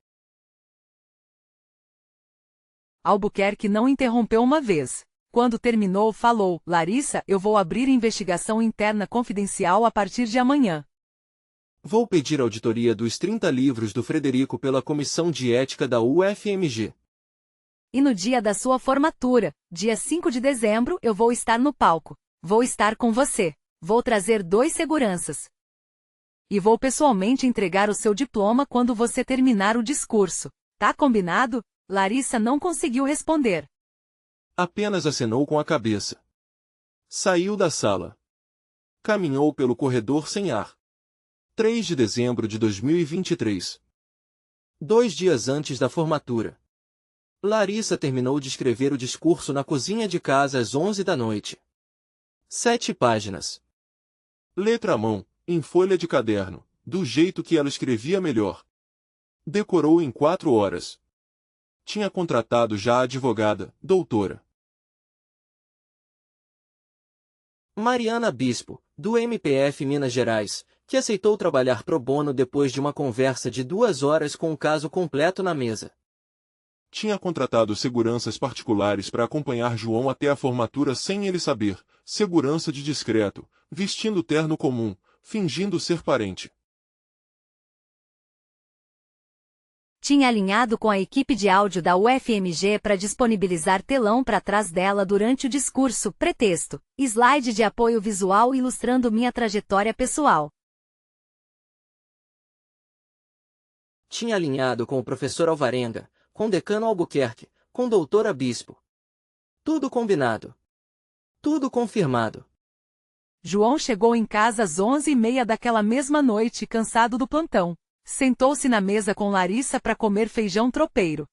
Albuquerque não interrompeu uma vez. Quando terminou, falou: Larissa, eu vou abrir investigação interna confidencial a partir de amanhã. Vou pedir auditoria dos 30 livros do Frederico pela Comissão de Ética da UFMG. E no dia da sua formatura, dia 5 de dezembro, eu vou estar no palco. Vou estar com você. Vou trazer 2 seguranças. E vou pessoalmente entregar o seu diploma quando você terminar o discurso. Tá combinado? Larissa não conseguiu responder. Apenas acenou com a cabeça. Saiu da sala. Caminhou pelo corredor sem ar. 3 de dezembro de 2023. 2 dias antes da formatura. Larissa terminou de escrever o discurso na cozinha de casa às 11 da noite. 7 páginas. Letra à mão, em folha de caderno, do jeito que ela escrevia melhor. Decorou em 4 horas. Tinha contratado já a advogada, doutora Mariana Bispo, do MPF Minas Gerais, que aceitou trabalhar pro bono depois de uma conversa de 2 horas com o caso completo na mesa. Tinha contratado seguranças particulares para acompanhar João até a formatura sem ele saber, segurança de discreto, vestindo terno comum, fingindo ser parente. Tinha alinhado com a equipe de áudio da UFMG para disponibilizar telão para trás dela durante o discurso, pretexto, slide de apoio visual ilustrando minha trajetória pessoal. Tinha alinhado com o professor Alvarenga, com o decano Albuquerque, com o doutora Bispo. Tudo combinado. Tudo confirmado. João chegou em casa às 11h30 daquela mesma noite, cansado do plantão. Sentou-se na mesa com Larissa para comer feijão tropeiro.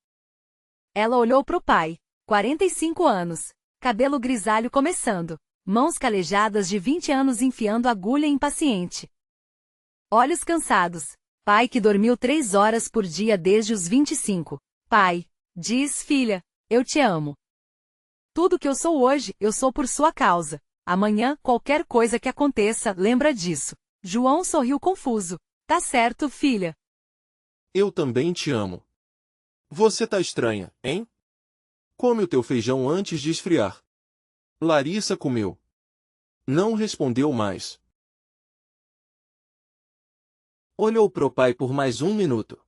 Ela olhou para o pai, 45 anos, cabelo grisalho começando, mãos calejadas de 20 anos enfiando agulha impaciente. Olhos cansados. Pai que dormiu 3 horas por dia desde os 25. Pai, diz filha, eu te amo. Tudo que eu sou hoje, eu sou por sua causa. Amanhã, qualquer coisa que aconteça, lembra disso. João sorriu confuso. Tá certo, filha. Eu também te amo. Você tá estranha, hein? Come o teu feijão antes de esfriar. Larissa comeu. Não respondeu mais. Olhou pro pai por mais 1 minuto.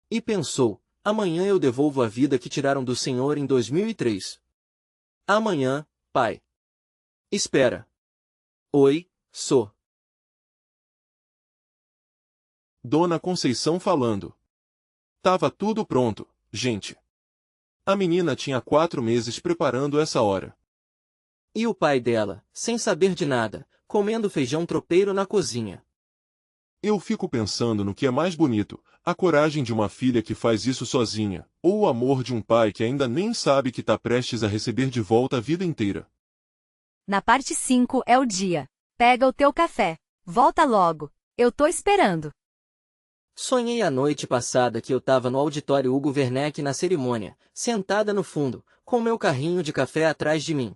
E pensou, amanhã eu devolvo a vida que tiraram do senhor em 2003. Amanhã, pai. Espera. Oi, sou. Dona Conceição falando. Tava tudo pronto, gente. A menina tinha 4 meses preparando essa hora. E o pai dela, sem saber de nada, comendo feijão tropeiro na cozinha. Eu fico pensando no que é mais bonito, a coragem de uma filha que faz isso sozinha, ou o amor de um pai que ainda nem sabe que tá prestes a receber de volta a vida inteira. Na parte 5 é o dia. Pega o teu café. Volta logo. Eu tô esperando. Sonhei a noite passada que eu tava no auditório Hugo Werneck na cerimônia, sentada no fundo, com meu carrinho de café atrás de mim.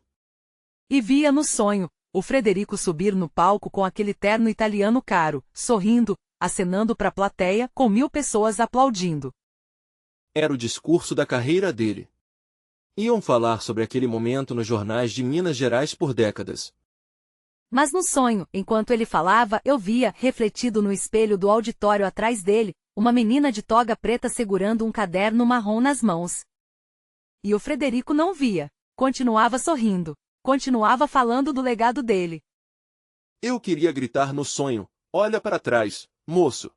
E via no sonho o Frederico subir no palco com aquele terno italiano caro, sorrindo, acenando para a plateia com 1000 pessoas aplaudindo. Era o discurso da carreira dele. Iam falar sobre aquele momento nos jornais de Minas Gerais por décadas. Mas no sonho, enquanto ele falava, eu via, refletido no espelho do auditório atrás dele, uma menina de toga preta segurando um caderno marrom nas mãos. E o Frederico não via. Continuava sorrindo. continuava falando do legado dele. Eu queria gritar no sonho, olha para trás, moço.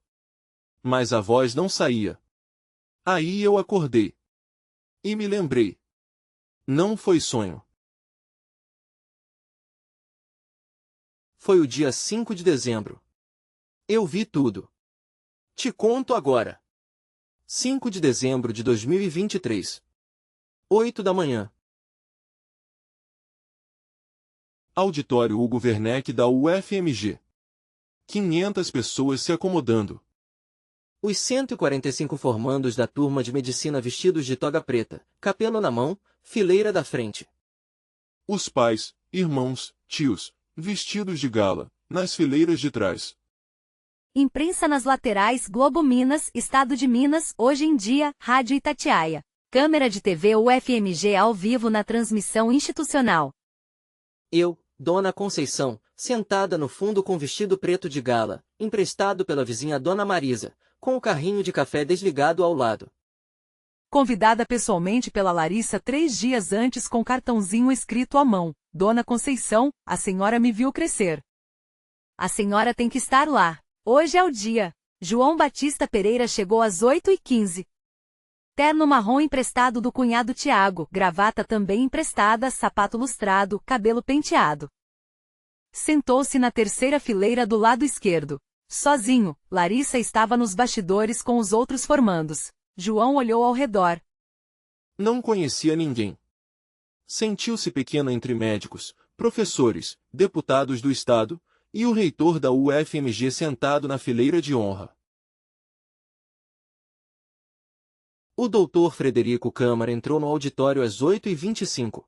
Mas a voz não saía. Aí eu acordei. E me lembrei. Não foi sonho. Foi o dia 5 de dezembro. Eu vi tudo. Te conto agora. 5 de dezembro de 2023. 8 da manhã. Auditório Hugo Werneck da UFMG. 500 pessoas se acomodando. Os 145 formandos da turma de medicina vestidos de toga preta, capelo na mão, fileira da frente. Os pais, irmãos, tios, vestidos de gala, nas fileiras de trás. Imprensa nas laterais, Globo Minas, Estado de Minas, Hoje em Dia, Rádio Itatiaia. Câmera de TV UFMG ao vivo na transmissão institucional. Eu, Dona Conceição, sentada no fundo com vestido preto de gala, emprestado pela vizinha Dona Marisa, com o carrinho de café desligado ao lado. Convidada pessoalmente pela Larissa 3 dias antes com cartãozinho escrito à mão. Dona Conceição, a senhora me viu crescer. A senhora tem que estar lá. Hoje é o dia. João Batista Pereira chegou às 8h15. Terno marrom emprestado do cunhado Tiago, gravata também emprestada, sapato lustrado, cabelo penteado. Sentou-se na terceira fileira do lado esquerdo. Sozinho, Larissa estava nos bastidores com os outros formandos. João olhou ao redor. Não conhecia ninguém. Sentiu-se pequeno entre médicos, professores, deputados do Estado, e o reitor da UFMG sentado na fileira de honra. O doutor Frederico Câmara entrou no auditório às 8h25.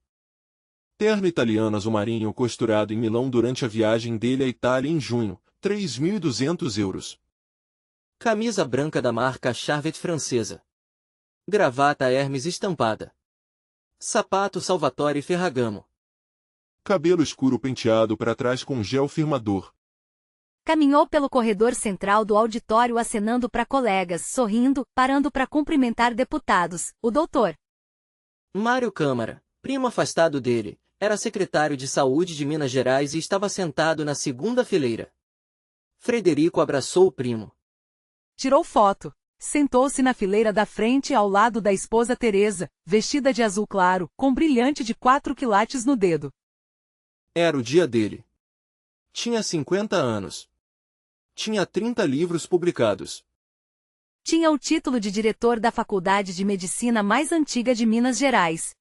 Terno italiano azul marinho costurado em Milão durante a viagem dele à Itália em junho, 3.200 euros. Camisa branca da marca Charvet francesa. Gravata Hermes estampada. Sapato Salvatore Ferragamo. Cabelo escuro penteado para trás com gel firmador. Caminhou pelo corredor central do auditório acenando para colegas, sorrindo, parando para cumprimentar deputados. O doutor Mário Câmara, primo afastado dele, era secretário de Saúde de Minas Gerais e estava sentado na segunda fileira. Frederico abraçou o primo. Tirou foto. Sentou-se na fileira da frente ao lado da esposa Teresa, vestida de azul claro, com brilhante de 4 quilates no dedo. Era o dia dele. Tinha 50 anos. Tinha 30 livros publicados. Tinha o título de diretor da faculdade de medicina mais antiga de Minas Gerais.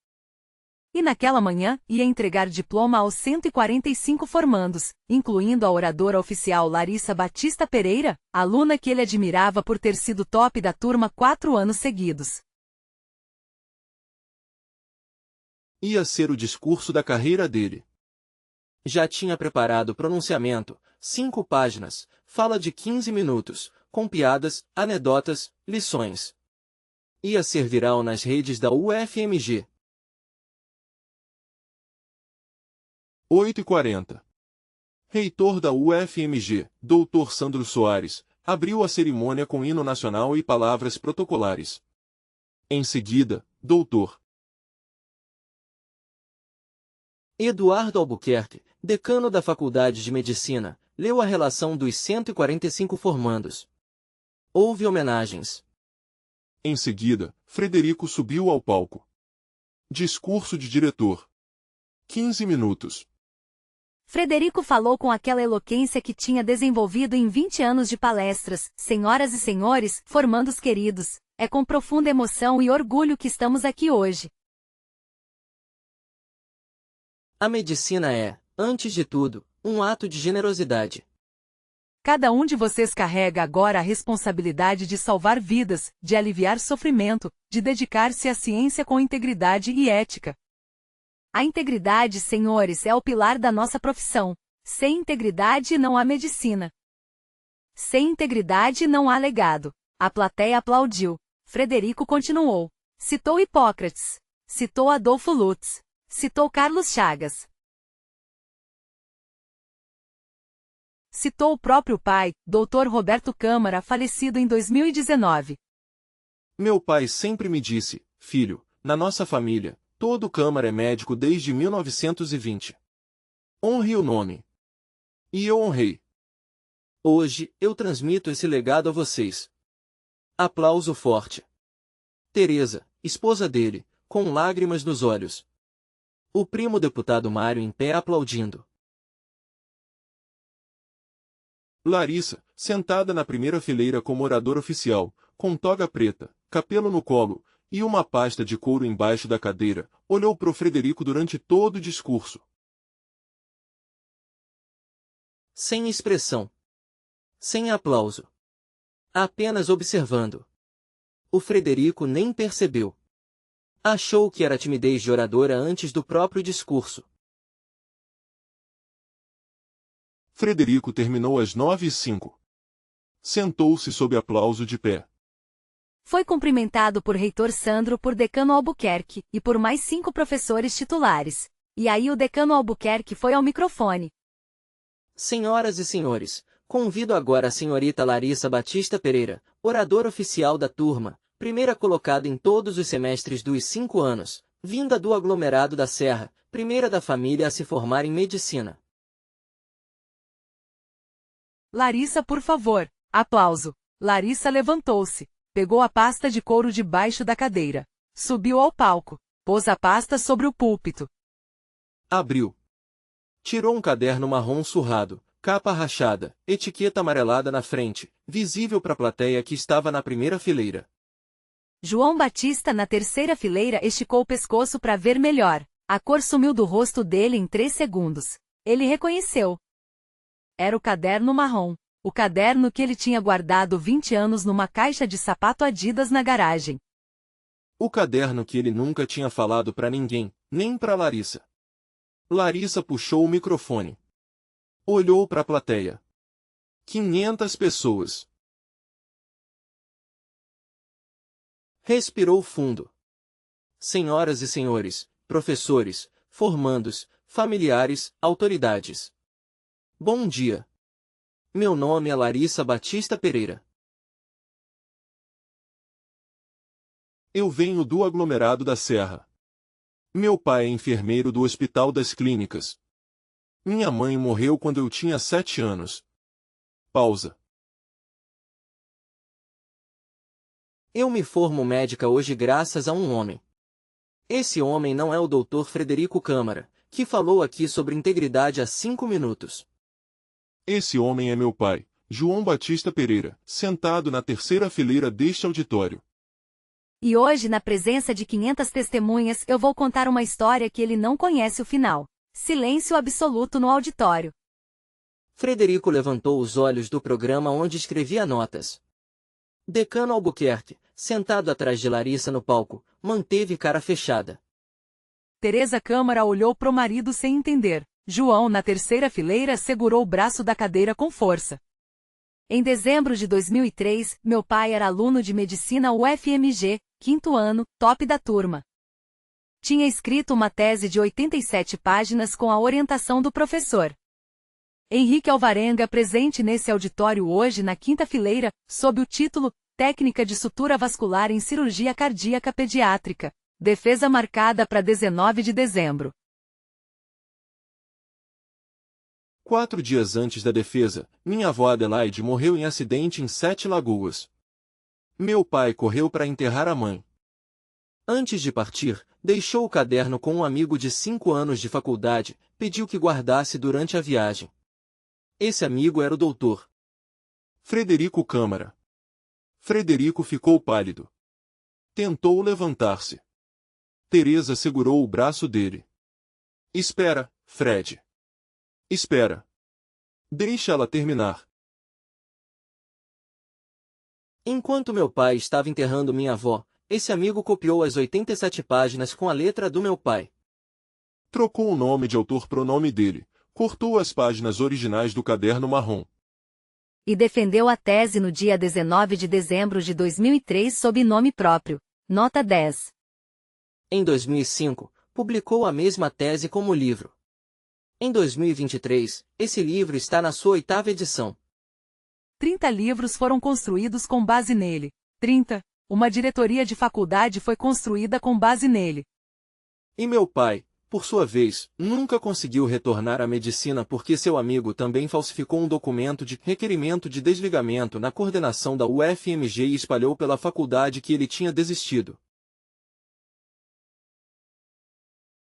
E naquela manhã, ia entregar diploma aos 145 formandos, incluindo a oradora oficial Larissa Batista Pereira, aluna que ele admirava por ter sido top da turma 4 anos seguidos. Ia ser o discurso da carreira dele. Já tinha preparado o pronunciamento, 5 páginas, fala de 15 minutos, com piadas, anedotas, lições. Ia ser viral nas redes da UFMG. 8h40. Reitor da UFMG, Dr. Sandro Soares, abriu a cerimônia com hino nacional e palavras protocolares. Em seguida, Dr. Eduardo Albuquerque, decano da Faculdade de Medicina, leu a relação dos 145 formandos. Houve homenagens. Em seguida, Frederico subiu ao palco. Discurso de diretor. 15 minutos. Frederico falou com aquela eloquência que tinha desenvolvido em 20 anos de palestras. Senhoras e senhores, formandos queridos, é com profunda emoção e orgulho que estamos aqui hoje. A medicina é, antes de tudo, um ato de generosidade. Cada um de vocês carrega agora a responsabilidade de salvar vidas, de aliviar sofrimento, de dedicar-se à ciência com integridade e ética. A integridade, senhores, é o pilar da nossa profissão. Sem integridade não há medicina. Sem integridade não há legado. A plateia aplaudiu. Frederico continuou. Citou Hipócrates. Citou Adolfo Lutz. Citou Carlos Chagas. Citou o próprio pai, Dr. Roberto Câmara, falecido em 2019. Meu pai sempre me disse, filho, na nossa família, Todo Câmara é médico desde 1920. Honre o nome. E eu honrei. Hoje, eu transmito esse legado a vocês. Aplauso forte. Teresa, esposa dele, com lágrimas nos olhos. O primo deputado Mário em pé aplaudindo. Larissa, sentada na primeira fileira como orador oficial, com toga preta, capelo no colo, e uma pasta de couro embaixo da cadeira, olhou pro Frederico durante todo o discurso. Sem expressão. Sem aplauso. Apenas observando. O Frederico nem percebeu. Achou que era timidez de oradora antes do próprio discurso. Frederico terminou às 9h05. Sentou-se sob aplauso de pé. Foi cumprimentado por reitor Sandro, por decano Albuquerque, e por mais 5 professores titulares. E aí o decano Albuquerque foi ao microfone. Senhoras e senhores, convido agora a senhorita Larissa Batista Pereira, oradora oficial da turma, primeira colocada em todos os semestres dos 5 anos, vinda do aglomerado da Serra, primeira da família a se formar em medicina. Larissa, por favor. Aplauso. Larissa levantou-se, pegou a pasta de couro debaixo da cadeira, subiu ao palco, pôs a pasta sobre o púlpito. Abriu. Tirou um caderno marrom surrado, capa rachada, etiqueta amarelada na frente, visível para a plateia que estava na primeira fileira. João Batista, na terceira fileira, esticou o pescoço para ver melhor. A cor sumiu do rosto dele em 3 segundos. Ele reconheceu. Era o caderno marrom. O caderno que ele tinha guardado 20 anos numa caixa de sapato Adidas na garagem. O caderno que ele nunca tinha falado para ninguém, nem para Larissa. Larissa puxou o microfone. Olhou para a plateia. 500 pessoas. Respirou fundo. Senhoras e senhores, professores, formandos, familiares, autoridades. Bom dia. Meu nome é Larissa Batista Pereira. Eu venho do aglomerado da Serra. Meu pai é enfermeiro do Hospital das Clínicas. Minha mãe morreu quando eu tinha 7 anos. Pausa. Eu me formo médica hoje graças a um homem. Esse homem não é o Dr. Frederico Câmara, que falou aqui sobre integridade há 5 minutos. Esse homem é meu pai, João Batista Pereira, sentado na terceira fileira deste auditório. E hoje, na presença de 500 testemunhas, eu vou contar uma história que ele não conhece o final. Silêncio absoluto no auditório. Frederico levantou os olhos do programa onde escrevia notas. Decano Albuquerque, sentado atrás de Larissa no palco, manteve cara fechada. Teresa Câmara olhou pro marido sem entender. João, na terceira fileira, segurou o braço da cadeira com força. Em dezembro de 2003, meu pai era aluno de medicina UFMG, 5º ano, top da turma. Tinha escrito uma tese de 87 páginas com a orientação do professor Henrique Alvarenga, presente nesse auditório hoje na 5ª fileira, sob o título Técnica de Sutura Vascular em Cirurgia Cardíaca Pediátrica. Defesa marcada para 19 de dezembro. 4 dias antes da defesa, minha avó Adelaide morreu em acidente em 7 Lagoas. Meu pai correu para enterrar a mãe. Antes de partir, deixou o caderno com um amigo de 5 anos de faculdade, pediu que guardasse durante a viagem. Esse amigo era o doutor Frederico Câmara. Frederico ficou pálido. Tentou levantar-se. Teresa segurou o braço dele. Espera, Fred. Espera. Deixa ela terminar. Enquanto meu pai estava enterrando minha avó, esse amigo copiou as 87 páginas com a letra do meu pai. Trocou o nome de autor pro nome dele. Cortou as páginas originais do caderno marrom. E defendeu a tese no dia 19 de dezembro de 2003 sob nome próprio. Nota 10. Em 2005, publicou a mesma tese como livro. Em 2023, esse livro está na sua 8ª edição. 30 livros foram construídos com base nele. 30. Uma diretoria de faculdade foi construída com base nele. E meu pai, por sua vez, nunca conseguiu retornar à medicina porque seu amigo também falsificou um documento de requerimento de desligamento na coordenação da UFMG e espalhou pela faculdade que ele tinha desistido.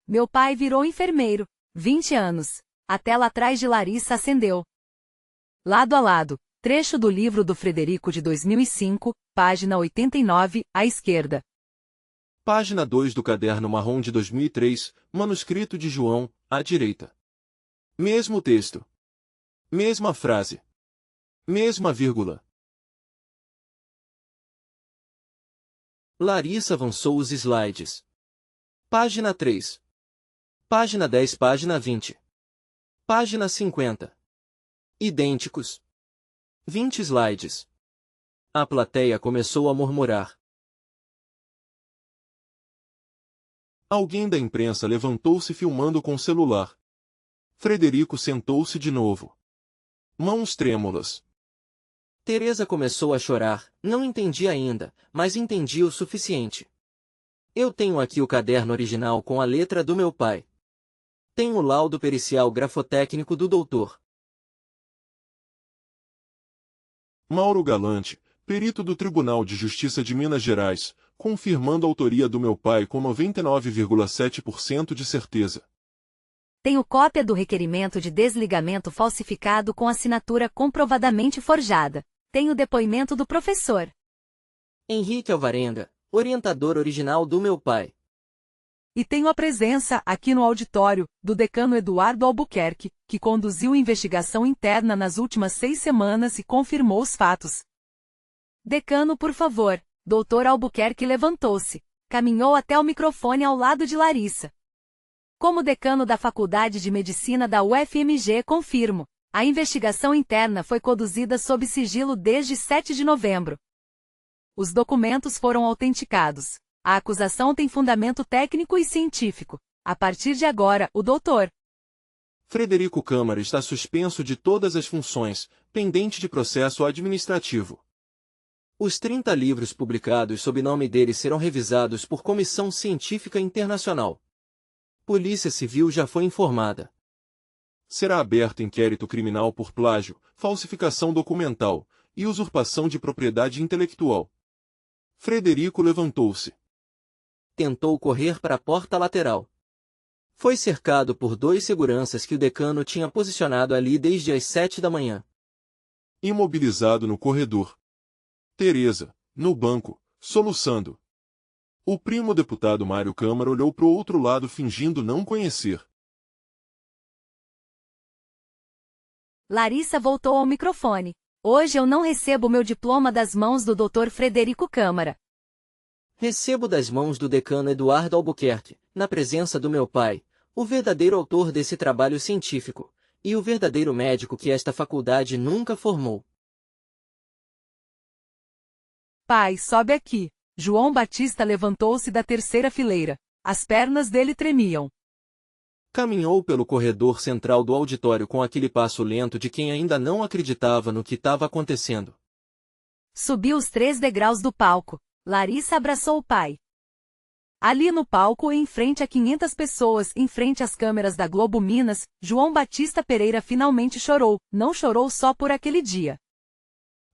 Meu pai virou enfermeiro. 20 anos. A tela atrás de Larissa acendeu. Lado a lado. Trecho do livro do Frederico de 2005, página 89, à esquerda. Página 2 do caderno marrom de 2003, manuscrito de João, à direita. Mesmo texto. Mesma frase. Mesma vírgula. Larissa avançou os slides. Página 3. Página 10, página 20. Página 50. Idênticos. 20 slides. A plateia começou a murmurar. Alguém da imprensa levantou-se filmando com o celular. Frederico sentou-se de novo. Mãos trêmulas. Teresa começou a chorar, não entendi ainda, mas entendi o suficiente. Eu tenho aqui o caderno original com a letra do meu pai. Tenho o laudo pericial grafotécnico do doutor Mauro Galante, perito do Tribunal de Justiça de Minas Gerais, confirmando a autoria do meu pai com 99,7% de certeza. Tenho cópia do requerimento de desligamento falsificado com assinatura comprovadamente forjada. Tenho depoimento do professor Henrique Alvarenga, orientador original do meu pai. E tenho a presença, aqui no auditório, do decano Eduardo Albuquerque, que conduziu investigação interna nas últimas 6 semanas e confirmou os fatos. Decano, por favor. Doutor Albuquerque levantou-se. Caminhou até o microfone ao lado de Larissa. Como decano da Faculdade de Medicina da UFMG, confirmo. A investigação interna foi conduzida sob sigilo desde 7 de novembro. Os documentos foram autenticados. A acusação tem fundamento técnico e científico. A partir de agora, o doutor Frederico Câmara está suspenso de todas as funções, pendente de processo administrativo. Os 30 livros publicados sob nome dele serão revisados por comissão científica internacional. Polícia Civil já foi informada. Será aberto inquérito criminal por plágio, falsificação documental e usurpação de propriedade intelectual. Frederico levantou-se. Tentou correr para a porta lateral. Foi cercado por 2 seguranças que o decano tinha posicionado ali desde as 7 da manhã. Imobilizado no corredor. Teresa, no banco, soluçando. O primo deputado Mário Câmara olhou para o outro lado fingindo não conhecer. Larissa voltou ao microfone. Hoje eu não recebo meu diploma das mãos do Dr. Frederico Câmara. Recebo das mãos do decano Eduardo Albuquerque, na presença do meu pai, o verdadeiro autor desse trabalho científico, e o verdadeiro médico que esta faculdade nunca formou. Pai, sobe aqui. João Batista levantou-se da terceira fileira. As pernas dele tremiam. Caminhou pelo corredor central do auditório com aquele passo lento de quem ainda não acreditava no que estava acontecendo. Subiu os 3 degraus do palco. Larissa abraçou o pai. Ali no palco, em frente a 500 pessoas, em frente às câmeras da Globo Minas, João Batista Pereira finalmente chorou. Não chorou só por aquele dia.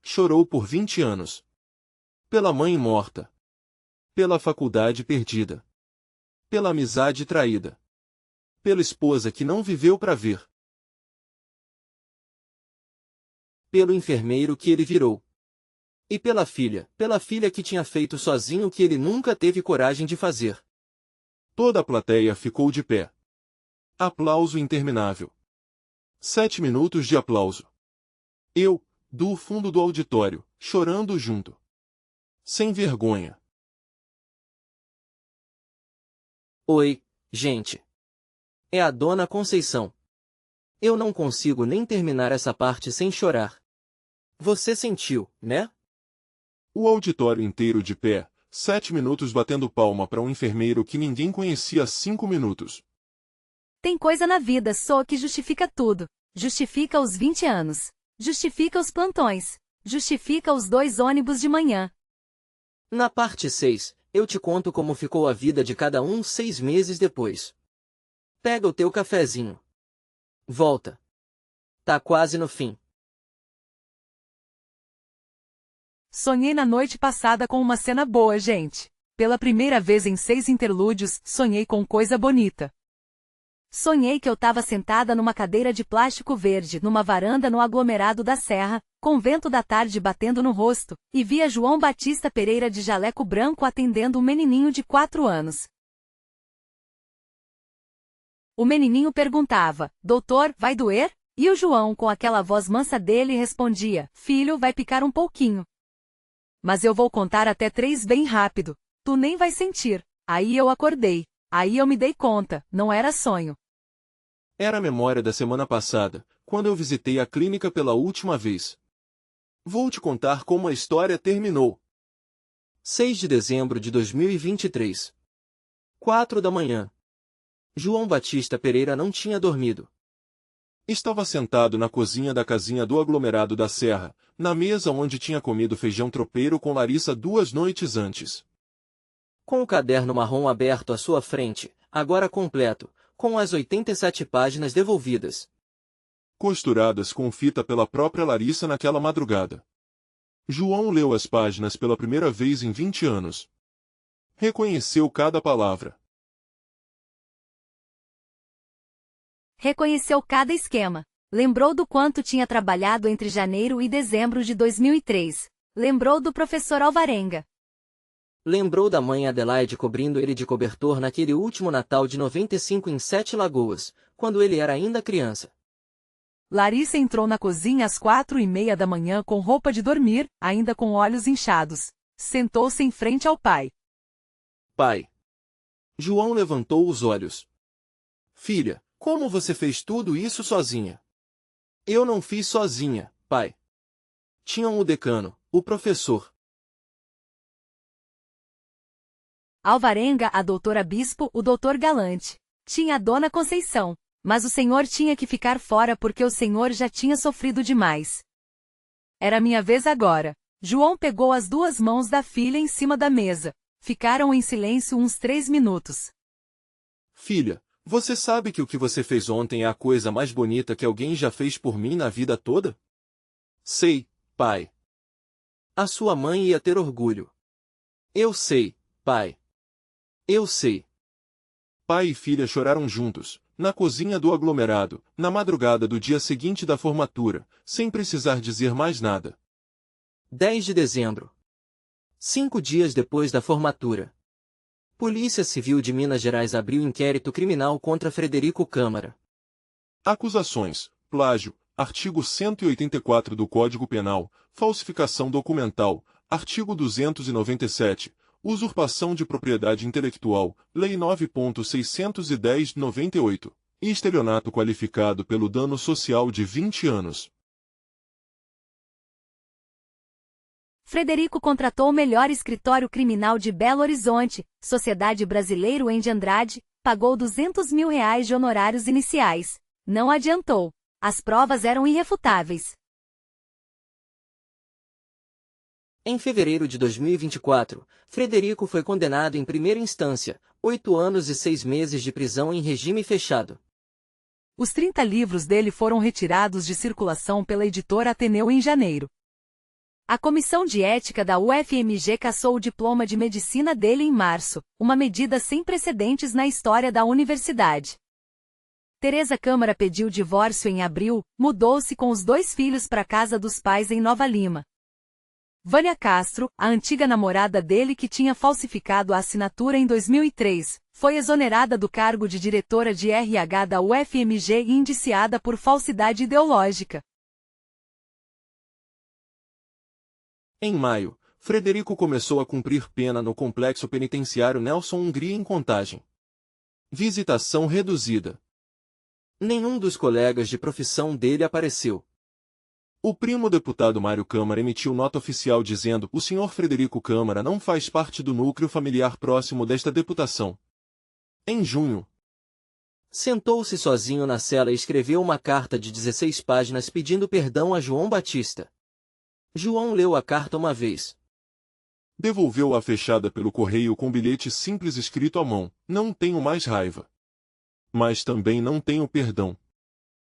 Chorou por 20 anos. Pela mãe morta. Pela faculdade perdida. Pela amizade traída. Pela esposa que não viveu para ver. Pelo enfermeiro que ele virou. E pela filha que tinha feito sozinho o que ele nunca teve coragem de fazer. Toda a plateia ficou de pé. Aplauso interminável. 7 minutos de aplauso. Eu, do fundo do auditório, chorando junto. Sem vergonha. Oi, gente. É a dona Conceição. Eu não consigo nem terminar essa parte sem chorar. Você sentiu, né? O auditório inteiro de pé, 7 minutos batendo palma para um enfermeiro que ninguém conhecia há 5 minutos. Tem coisa na vida só que justifica tudo. Justifica os 20 anos. Justifica os plantões. Justifica os 2 ônibus de manhã. Na parte 6, eu te conto como ficou a vida de cada um 6 meses depois. Pega o teu cafezinho. Volta. Tá quase no fim. Sonhei na noite passada com uma cena boa, gente. Pela primeira vez em 6 interlúdios, sonhei com coisa bonita. Sonhei que eu estava sentada numa cadeira de plástico verde numa varanda no aglomerado da Serra, com vento da tarde batendo no rosto, e via João Batista Pereira de jaleco branco atendendo um menininho de 4 anos. O menininho perguntava: "Doutor, vai doer?" E o João, com aquela voz mansa dele, respondia: "Filho, vai picar um pouquinho. Mas eu vou contar até 3 bem rápido. Tu nem vai sentir." Aí eu acordei. Aí eu me dei conta, não era sonho. Era a memória da semana passada, quando eu visitei a clínica pela última vez. Vou te contar como a história terminou. 6 de dezembro de 2023. 4 da manhã. João Batista Pereira não tinha dormido. Estava sentado na cozinha da casinha do aglomerado da Serra, na mesa onde tinha comido feijão tropeiro com Larissa 2 noites antes. Com o caderno marrom aberto à sua frente, agora completo, com as 87 páginas devolvidas. Costuradas com fita pela própria Larissa naquela madrugada. João leu as páginas pela primeira vez em 20 anos. Reconheceu cada palavra. Reconheceu cada esquema. Lembrou do quanto tinha trabalhado entre janeiro e dezembro de 2003. Lembrou do professor Alvarenga. Lembrou da mãe Adelaide cobrindo ele de cobertor naquele último Natal de 95 em Sete Lagoas, quando ele era ainda criança. Larissa entrou na cozinha às 4:30 da manhã com roupa de dormir, ainda com olhos inchados. Sentou-se em frente ao pai. Pai. João levantou os olhos. Filha, como você fez tudo isso sozinha? Eu não fiz sozinha, pai. Tinham o decano, o professor. Alvarenga, a doutora Bispo, o doutor Galante. Tinha a dona Conceição. Mas o senhor tinha que ficar fora porque o senhor já tinha sofrido demais. Era minha vez agora. João pegou as 2 mãos da filha em cima da mesa. Ficaram em silêncio uns 3 minutos. Filha, você sabe que o que você fez ontem é a coisa mais bonita que alguém já fez por mim na vida toda? Sei, pai. A sua mãe ia ter orgulho. Eu sei, pai. Eu sei. Pai e filha choraram juntos, na cozinha do aglomerado, na madrugada do dia seguinte da formatura, sem precisar dizer mais nada. 10 de dezembro. 5 dias depois da formatura. Polícia Civil de Minas Gerais abriu inquérito criminal contra Frederico Câmara. Acusações: plágio, artigo 184 do Código Penal, falsificação documental, artigo 297, usurpação de propriedade intelectual, Lei 9.610/98, e estelionato qualificado pelo dano social de 20 anos. Frederico contratou o melhor escritório criminal de Belo Horizonte, Sociedade Brasileiro de Andrade, pagou R$200 mil de honorários iniciais. Não adiantou. As provas eram irrefutáveis. Em fevereiro de 2024, Frederico foi condenado em primeira instância, 8 anos e 6 meses de prisão em regime fechado. Os 30 livros dele foram retirados de circulação pela editora Ateneu em janeiro. A Comissão de Ética da UFMG cassou o diploma de medicina dele em março, uma medida sem precedentes na história da universidade. Teresa Câmara pediu divórcio em abril, mudou-se com os 2 filhos para a casa dos pais em Nova Lima. Vânia Castro, a antiga namorada dele que tinha falsificado a assinatura em 2003, foi exonerada do cargo de diretora de RH da UFMG e indiciada por falsidade ideológica. Em maio, Frederico começou a cumprir pena no complexo penitenciário Nelson Hungria em Contagem. Visitação reduzida. Nenhum dos colegas de profissão dele apareceu. O primo deputado Mário Câmara emitiu nota oficial dizendo: o senhor Frederico Câmara não faz parte do núcleo familiar próximo desta deputação. Em junho, sentou-se sozinho na cela e escreveu uma carta de 16 páginas pedindo perdão a João Batista. João leu a carta uma vez. Devolveu-a fechada pelo correio com bilhete simples escrito à mão: não tenho mais raiva. Mas também não tenho perdão.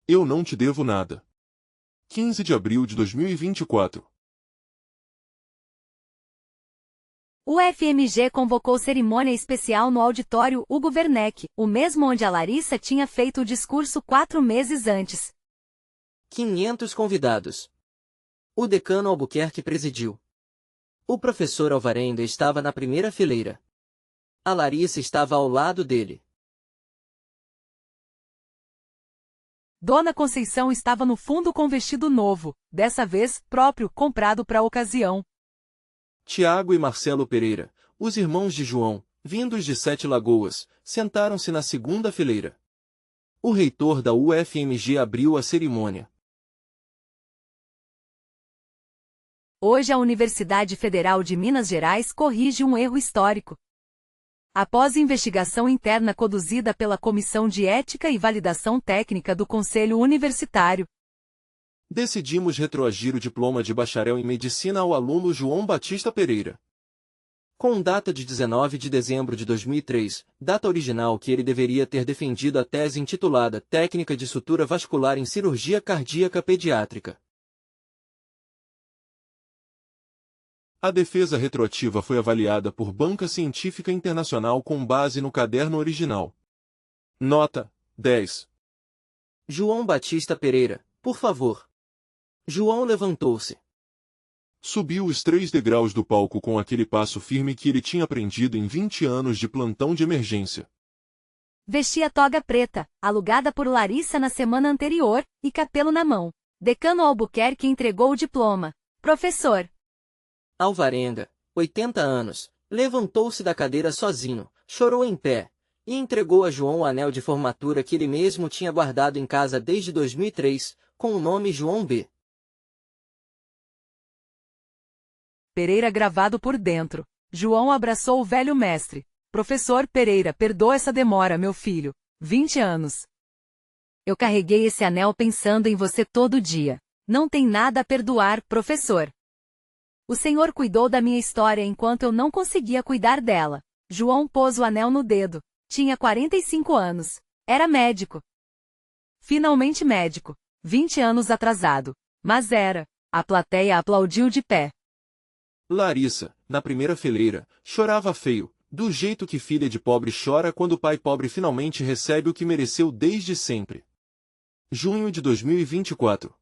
Eu não te devo nada. 15 de abril de 2024. O FMG convocou cerimônia especial no auditório Hugo Werneck, o mesmo onde a Larissa tinha feito o discurso 4 meses antes. 500 convidados. O decano Albuquerque presidiu. O professor Alvarenga estava na primeira fileira. A Larissa estava ao lado dele. Dona Conceição estava no fundo com vestido novo, dessa vez próprio, comprado para a ocasião. Tiago e Marcelo Pereira, os irmãos de João, vindos de Sete Lagoas, sentaram-se na segunda fileira. O reitor da UFMG abriu a cerimônia. Hoje a Universidade Federal de Minas Gerais corrige um erro histórico. Após investigação interna conduzida pela Comissão de Ética e Validação Técnica do Conselho Universitário, Decidimos retroagir o diploma de bacharel em medicina ao aluno João Batista Pereira. Com data de 19 de dezembro de 2003, data original que ele deveria ter defendido a tese intitulada Técnica de Sutura Vascular em Cirurgia Cardíaca Pediátrica. A defesa retroativa foi avaliada por banca científica internacional com base no caderno original. Nota: 10. João Batista Pereira, por favor. João levantou-se. Subiu os 3 degraus do palco com aquele passo firme que ele tinha aprendido em 20 anos de plantão de emergência. vestia toga preta, alugada por Larissa na semana anterior, e capelo na mão. Decano Albuquerque entregou o diploma. Professor. Alvarenga, 80 anos, levantou-se da cadeira sozinho, chorou em pé, e entregou a João o anel de formatura que ele mesmo tinha guardado em casa desde 2003, com o nome João B. Pereira gravado por dentro. João abraçou o velho mestre. Professor Pereira, perdoa essa demora, meu filho. 20 anos. Eu carreguei esse anel pensando em você todo dia. Não tem nada a perdoar, professor. O senhor cuidou da minha história enquanto eu não conseguia cuidar dela. João pôs o anel no dedo. Tinha 45 anos. Era médico. Finalmente médico. 20 anos atrasado. Mas era. A plateia aplaudiu de pé. Larissa, na primeira fileira, chorava feio, do jeito que filha de pobre chora quando o pai pobre finalmente recebe o que mereceu desde sempre. Junho de 2024.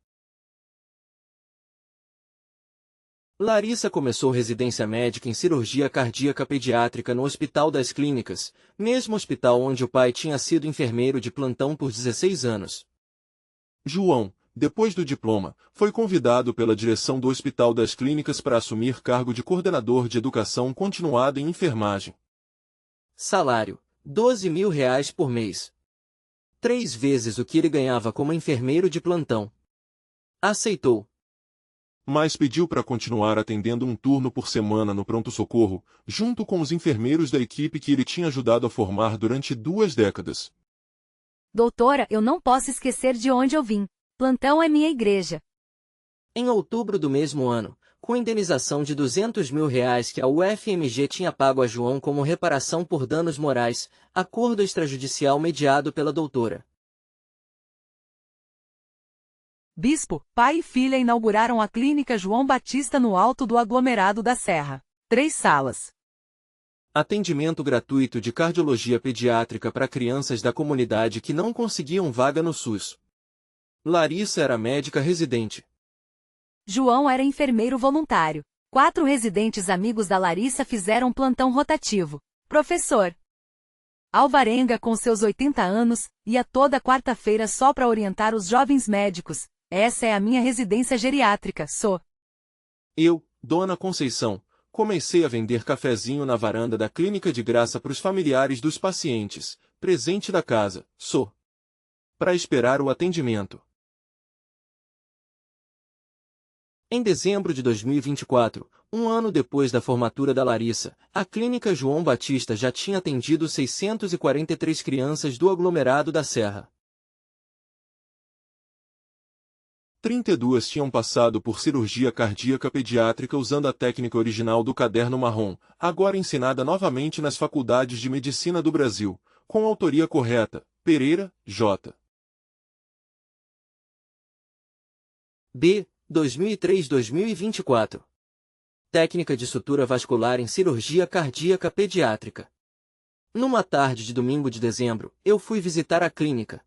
Larissa começou residência médica em cirurgia cardíaca pediátrica no Hospital das Clínicas, mesmo hospital onde o pai tinha sido enfermeiro de plantão por 16 anos. João, depois do diploma, foi convidado pela direção do Hospital das Clínicas para assumir cargo de coordenador de educação continuada em enfermagem. Salário: R$ 12.000 por mês. 3 vezes o que ele ganhava como enfermeiro de plantão. Aceitou. Mas pediu para continuar atendendo um turno por semana no pronto-socorro, junto com os enfermeiros da equipe que ele tinha ajudado a formar durante 2 décadas. Doutora, eu não posso esquecer de onde eu vim. Plantão é minha igreja. Em outubro do mesmo ano, com indenização de R$ 200.000 que a UFMG tinha pago a João como reparação por danos morais, acordo extrajudicial mediado pela doutora. Bispo, pai e filha inauguraram a Clínica João Batista no alto do aglomerado da Serra. 3 salas. Atendimento gratuito de cardiologia pediátrica para crianças da comunidade que não conseguiam vaga no SUS. Larissa era médica residente. João era enfermeiro voluntário. 4 residentes amigos da Larissa fizeram plantão rotativo. Professor Alvarenga, com seus 80 anos, ia toda quarta-feira só para orientar os jovens médicos. Essa é a minha residência geriátrica, sou. Eu, Dona Conceição, comecei a vender cafezinho na varanda da clínica de graça para os familiares dos pacientes, presente da casa, sou. Para esperar o atendimento. Em dezembro de 2024, um ano depois da formatura da Larissa, a Clínica João Batista já tinha atendido 643 crianças do aglomerado da Serra. 32 tinham passado por cirurgia cardíaca pediátrica usando a técnica original do caderno marrom, agora ensinada novamente nas faculdades de medicina do Brasil, com autoria correta, Pereira, J. B. 2003-2024. Técnica de sutura vascular em cirurgia cardíaca pediátrica. Numa tarde de domingo de dezembro, eu fui visitar a clínica.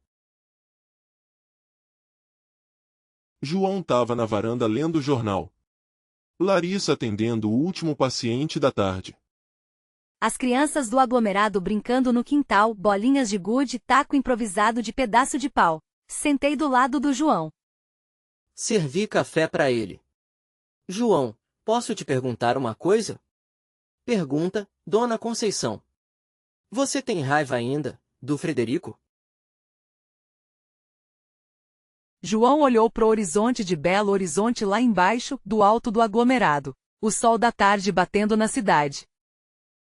João estava na varanda lendo o jornal. Larissa atendendo o último paciente da tarde. As crianças do aglomerado brincando no quintal, bolinhas de gude, taco improvisado de pedaço de pau. Sentei do lado do João. Servi café para ele. João, posso te perguntar uma coisa? Pergunta, Dona Conceição. Você tem raiva ainda, do Frederico? João olhou pro horizonte de Belo Horizonte lá embaixo, do alto do aglomerado. O sol da tarde batendo na cidade.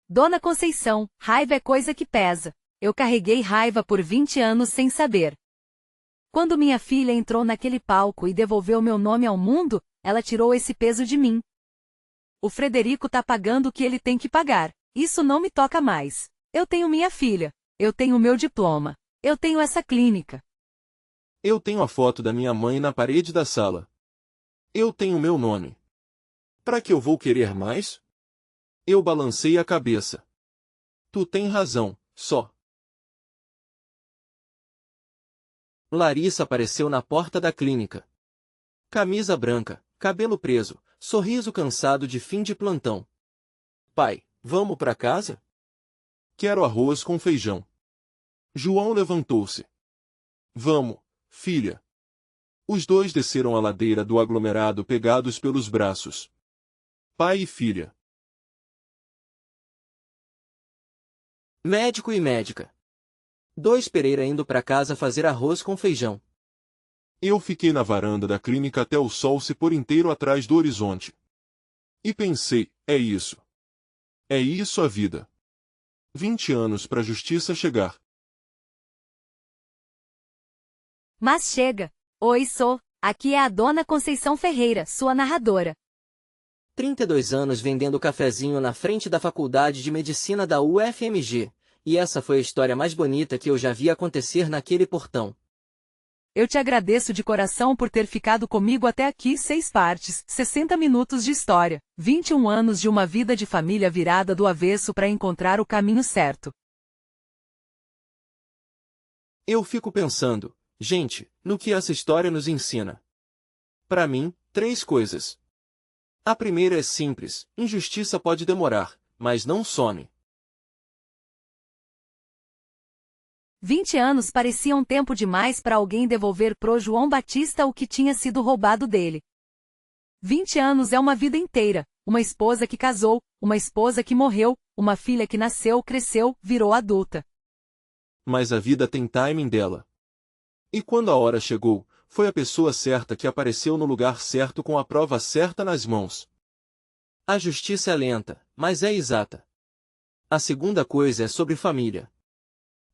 Dona Conceição, raiva é coisa que pesa. Eu carreguei raiva por 20 anos sem saber. Quando minha filha entrou naquele palco e devolveu meu nome ao mundo, ela tirou esse peso de mim. O Frederico tá pagando o que ele tem que pagar. Isso não me toca mais. Eu tenho minha filha. Eu tenho meu diploma. Eu tenho essa clínica. Eu tenho a foto da minha mãe na parede da sala. Eu tenho meu nome. Pra que eu vou querer mais? Eu balancei a cabeça. Tu tem razão, só. Larissa apareceu na porta da clínica. Camisa branca, cabelo preso, sorriso cansado de fim de plantão. Pai, vamos pra casa? Quero arroz com feijão. João levantou-se. Vamos, filha. Os dois desceram a ladeira do aglomerado pegados pelos braços. Pai e filha. Médico e médica. 2 Pereira indo pra casa fazer arroz com feijão. Eu fiquei na varanda da clínica até o sol se pôr inteiro atrás do horizonte. E pensei, é isso. É isso a vida. 20 anos pra justiça chegar. Mas chega. Oi, aqui é a Dona Conceição Ferreira, sua narradora. 32 anos vendendo cafezinho na frente da Faculdade de Medicina da UFMG, e essa foi a história mais bonita que eu já vi acontecer naquele portão. Eu te agradeço de coração por ter ficado comigo até aqui. 6 partes, 60 minutos de história, 21 anos de uma vida de família virada do avesso para encontrar o caminho certo. Eu fico pensando, gente, no que essa história nos ensina. Para mim, 3 coisas. A primeira é simples: injustiça pode demorar, mas não some. 20 anos pareciam tempo demais para alguém devolver pro João Batista o que tinha sido roubado dele. 20 anos é uma vida inteira, uma esposa que casou, uma esposa que morreu, uma filha que nasceu, cresceu, virou adulta. Mas a vida tem timing dela. E quando a hora chegou, foi a pessoa certa que apareceu no lugar certo com a prova certa nas mãos. A justiça é lenta, mas é exata. A segunda coisa é sobre família.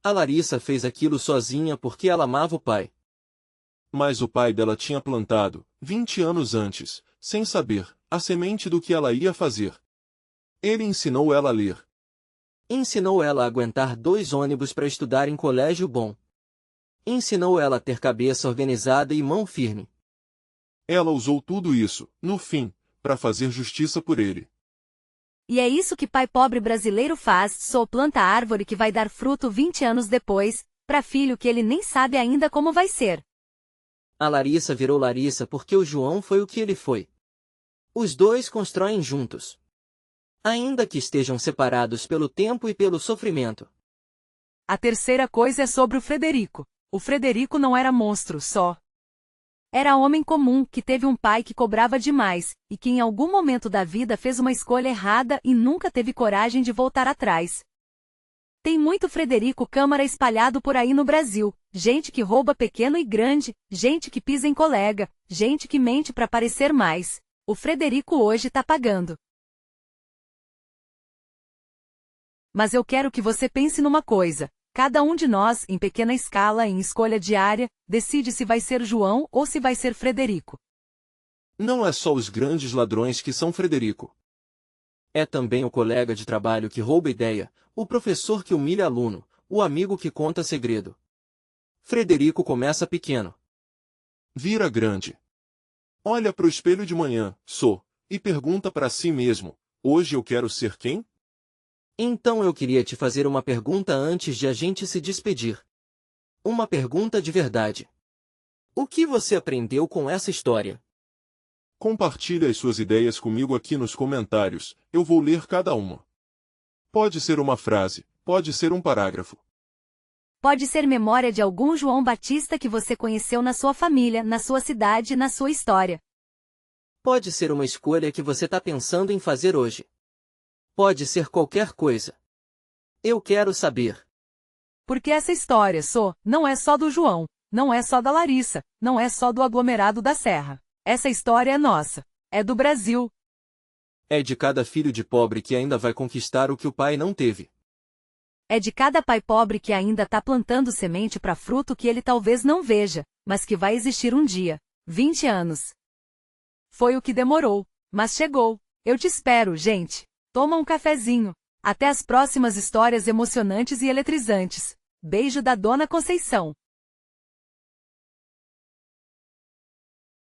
A Larissa fez aquilo sozinha porque ela amava o pai. Mas o pai dela tinha plantado, 20 anos antes, sem saber, a semente do que ela ia fazer. Ele ensinou ela a ler. Ensinou ela a aguentar 2 ônibus para estudar em colégio bom. Ensinou ela a ter cabeça organizada e mão firme. Ela usou tudo isso, no fim, para fazer justiça por ele. E é isso que pai pobre brasileiro faz: planta a árvore que vai dar fruto 20 anos depois, para filho que ele nem sabe ainda como vai ser. A Larissa virou Larissa porque o João foi o que ele foi. Os dois constroem juntos. Ainda que estejam separados pelo tempo e pelo sofrimento. A terceira coisa é sobre o Frederico. O Frederico não era monstro só. Era homem comum, que teve um pai que cobrava demais, e que em algum momento da vida fez uma escolha errada e nunca teve coragem de voltar atrás. Tem muito Frederico Câmara espalhado por aí no Brasil, gente que rouba pequeno e grande, gente que pisa em colega, gente que mente para parecer mais. O Frederico hoje tá pagando. Mas eu quero que você pense numa coisa: Cada um de nós, em pequena escala, em escolha diária, decide se vai ser João ou se vai ser Frederico. Não é só os grandes ladrões que são Frederico. É também o colega de trabalho que rouba ideia, o professor que humilha aluno, o amigo que conta segredo. Frederico começa pequeno. Vira grande. Olha para o espelho de manhã, e pergunta para si mesmo: hoje eu quero ser quem? Então eu queria te fazer uma pergunta antes de a gente se despedir. Uma pergunta de verdade. O que você aprendeu com essa história? Compartilhe as suas ideias comigo aqui nos comentários, eu vou ler cada uma. Pode ser uma frase, pode ser um parágrafo. Pode ser memória de algum João Batista que você conheceu na sua família, na sua cidade, na sua história. Pode ser uma escolha que você está pensando em fazer hoje. Pode ser qualquer coisa. Eu quero saber. Porque essa história, não é só do João, não é só da Larissa, não é só do aglomerado da Serra. Essa história é nossa. É do Brasil. É de cada filho de pobre que ainda vai conquistar o que o pai não teve. É de cada pai pobre que ainda está plantando semente para fruto que ele talvez não veja, mas que vai existir um dia. 20 anos. Foi o que demorou, mas chegou. Eu te espero, gente. Toma um cafezinho. Até as próximas histórias emocionantes e eletrizantes. Beijo da Dona Conceição.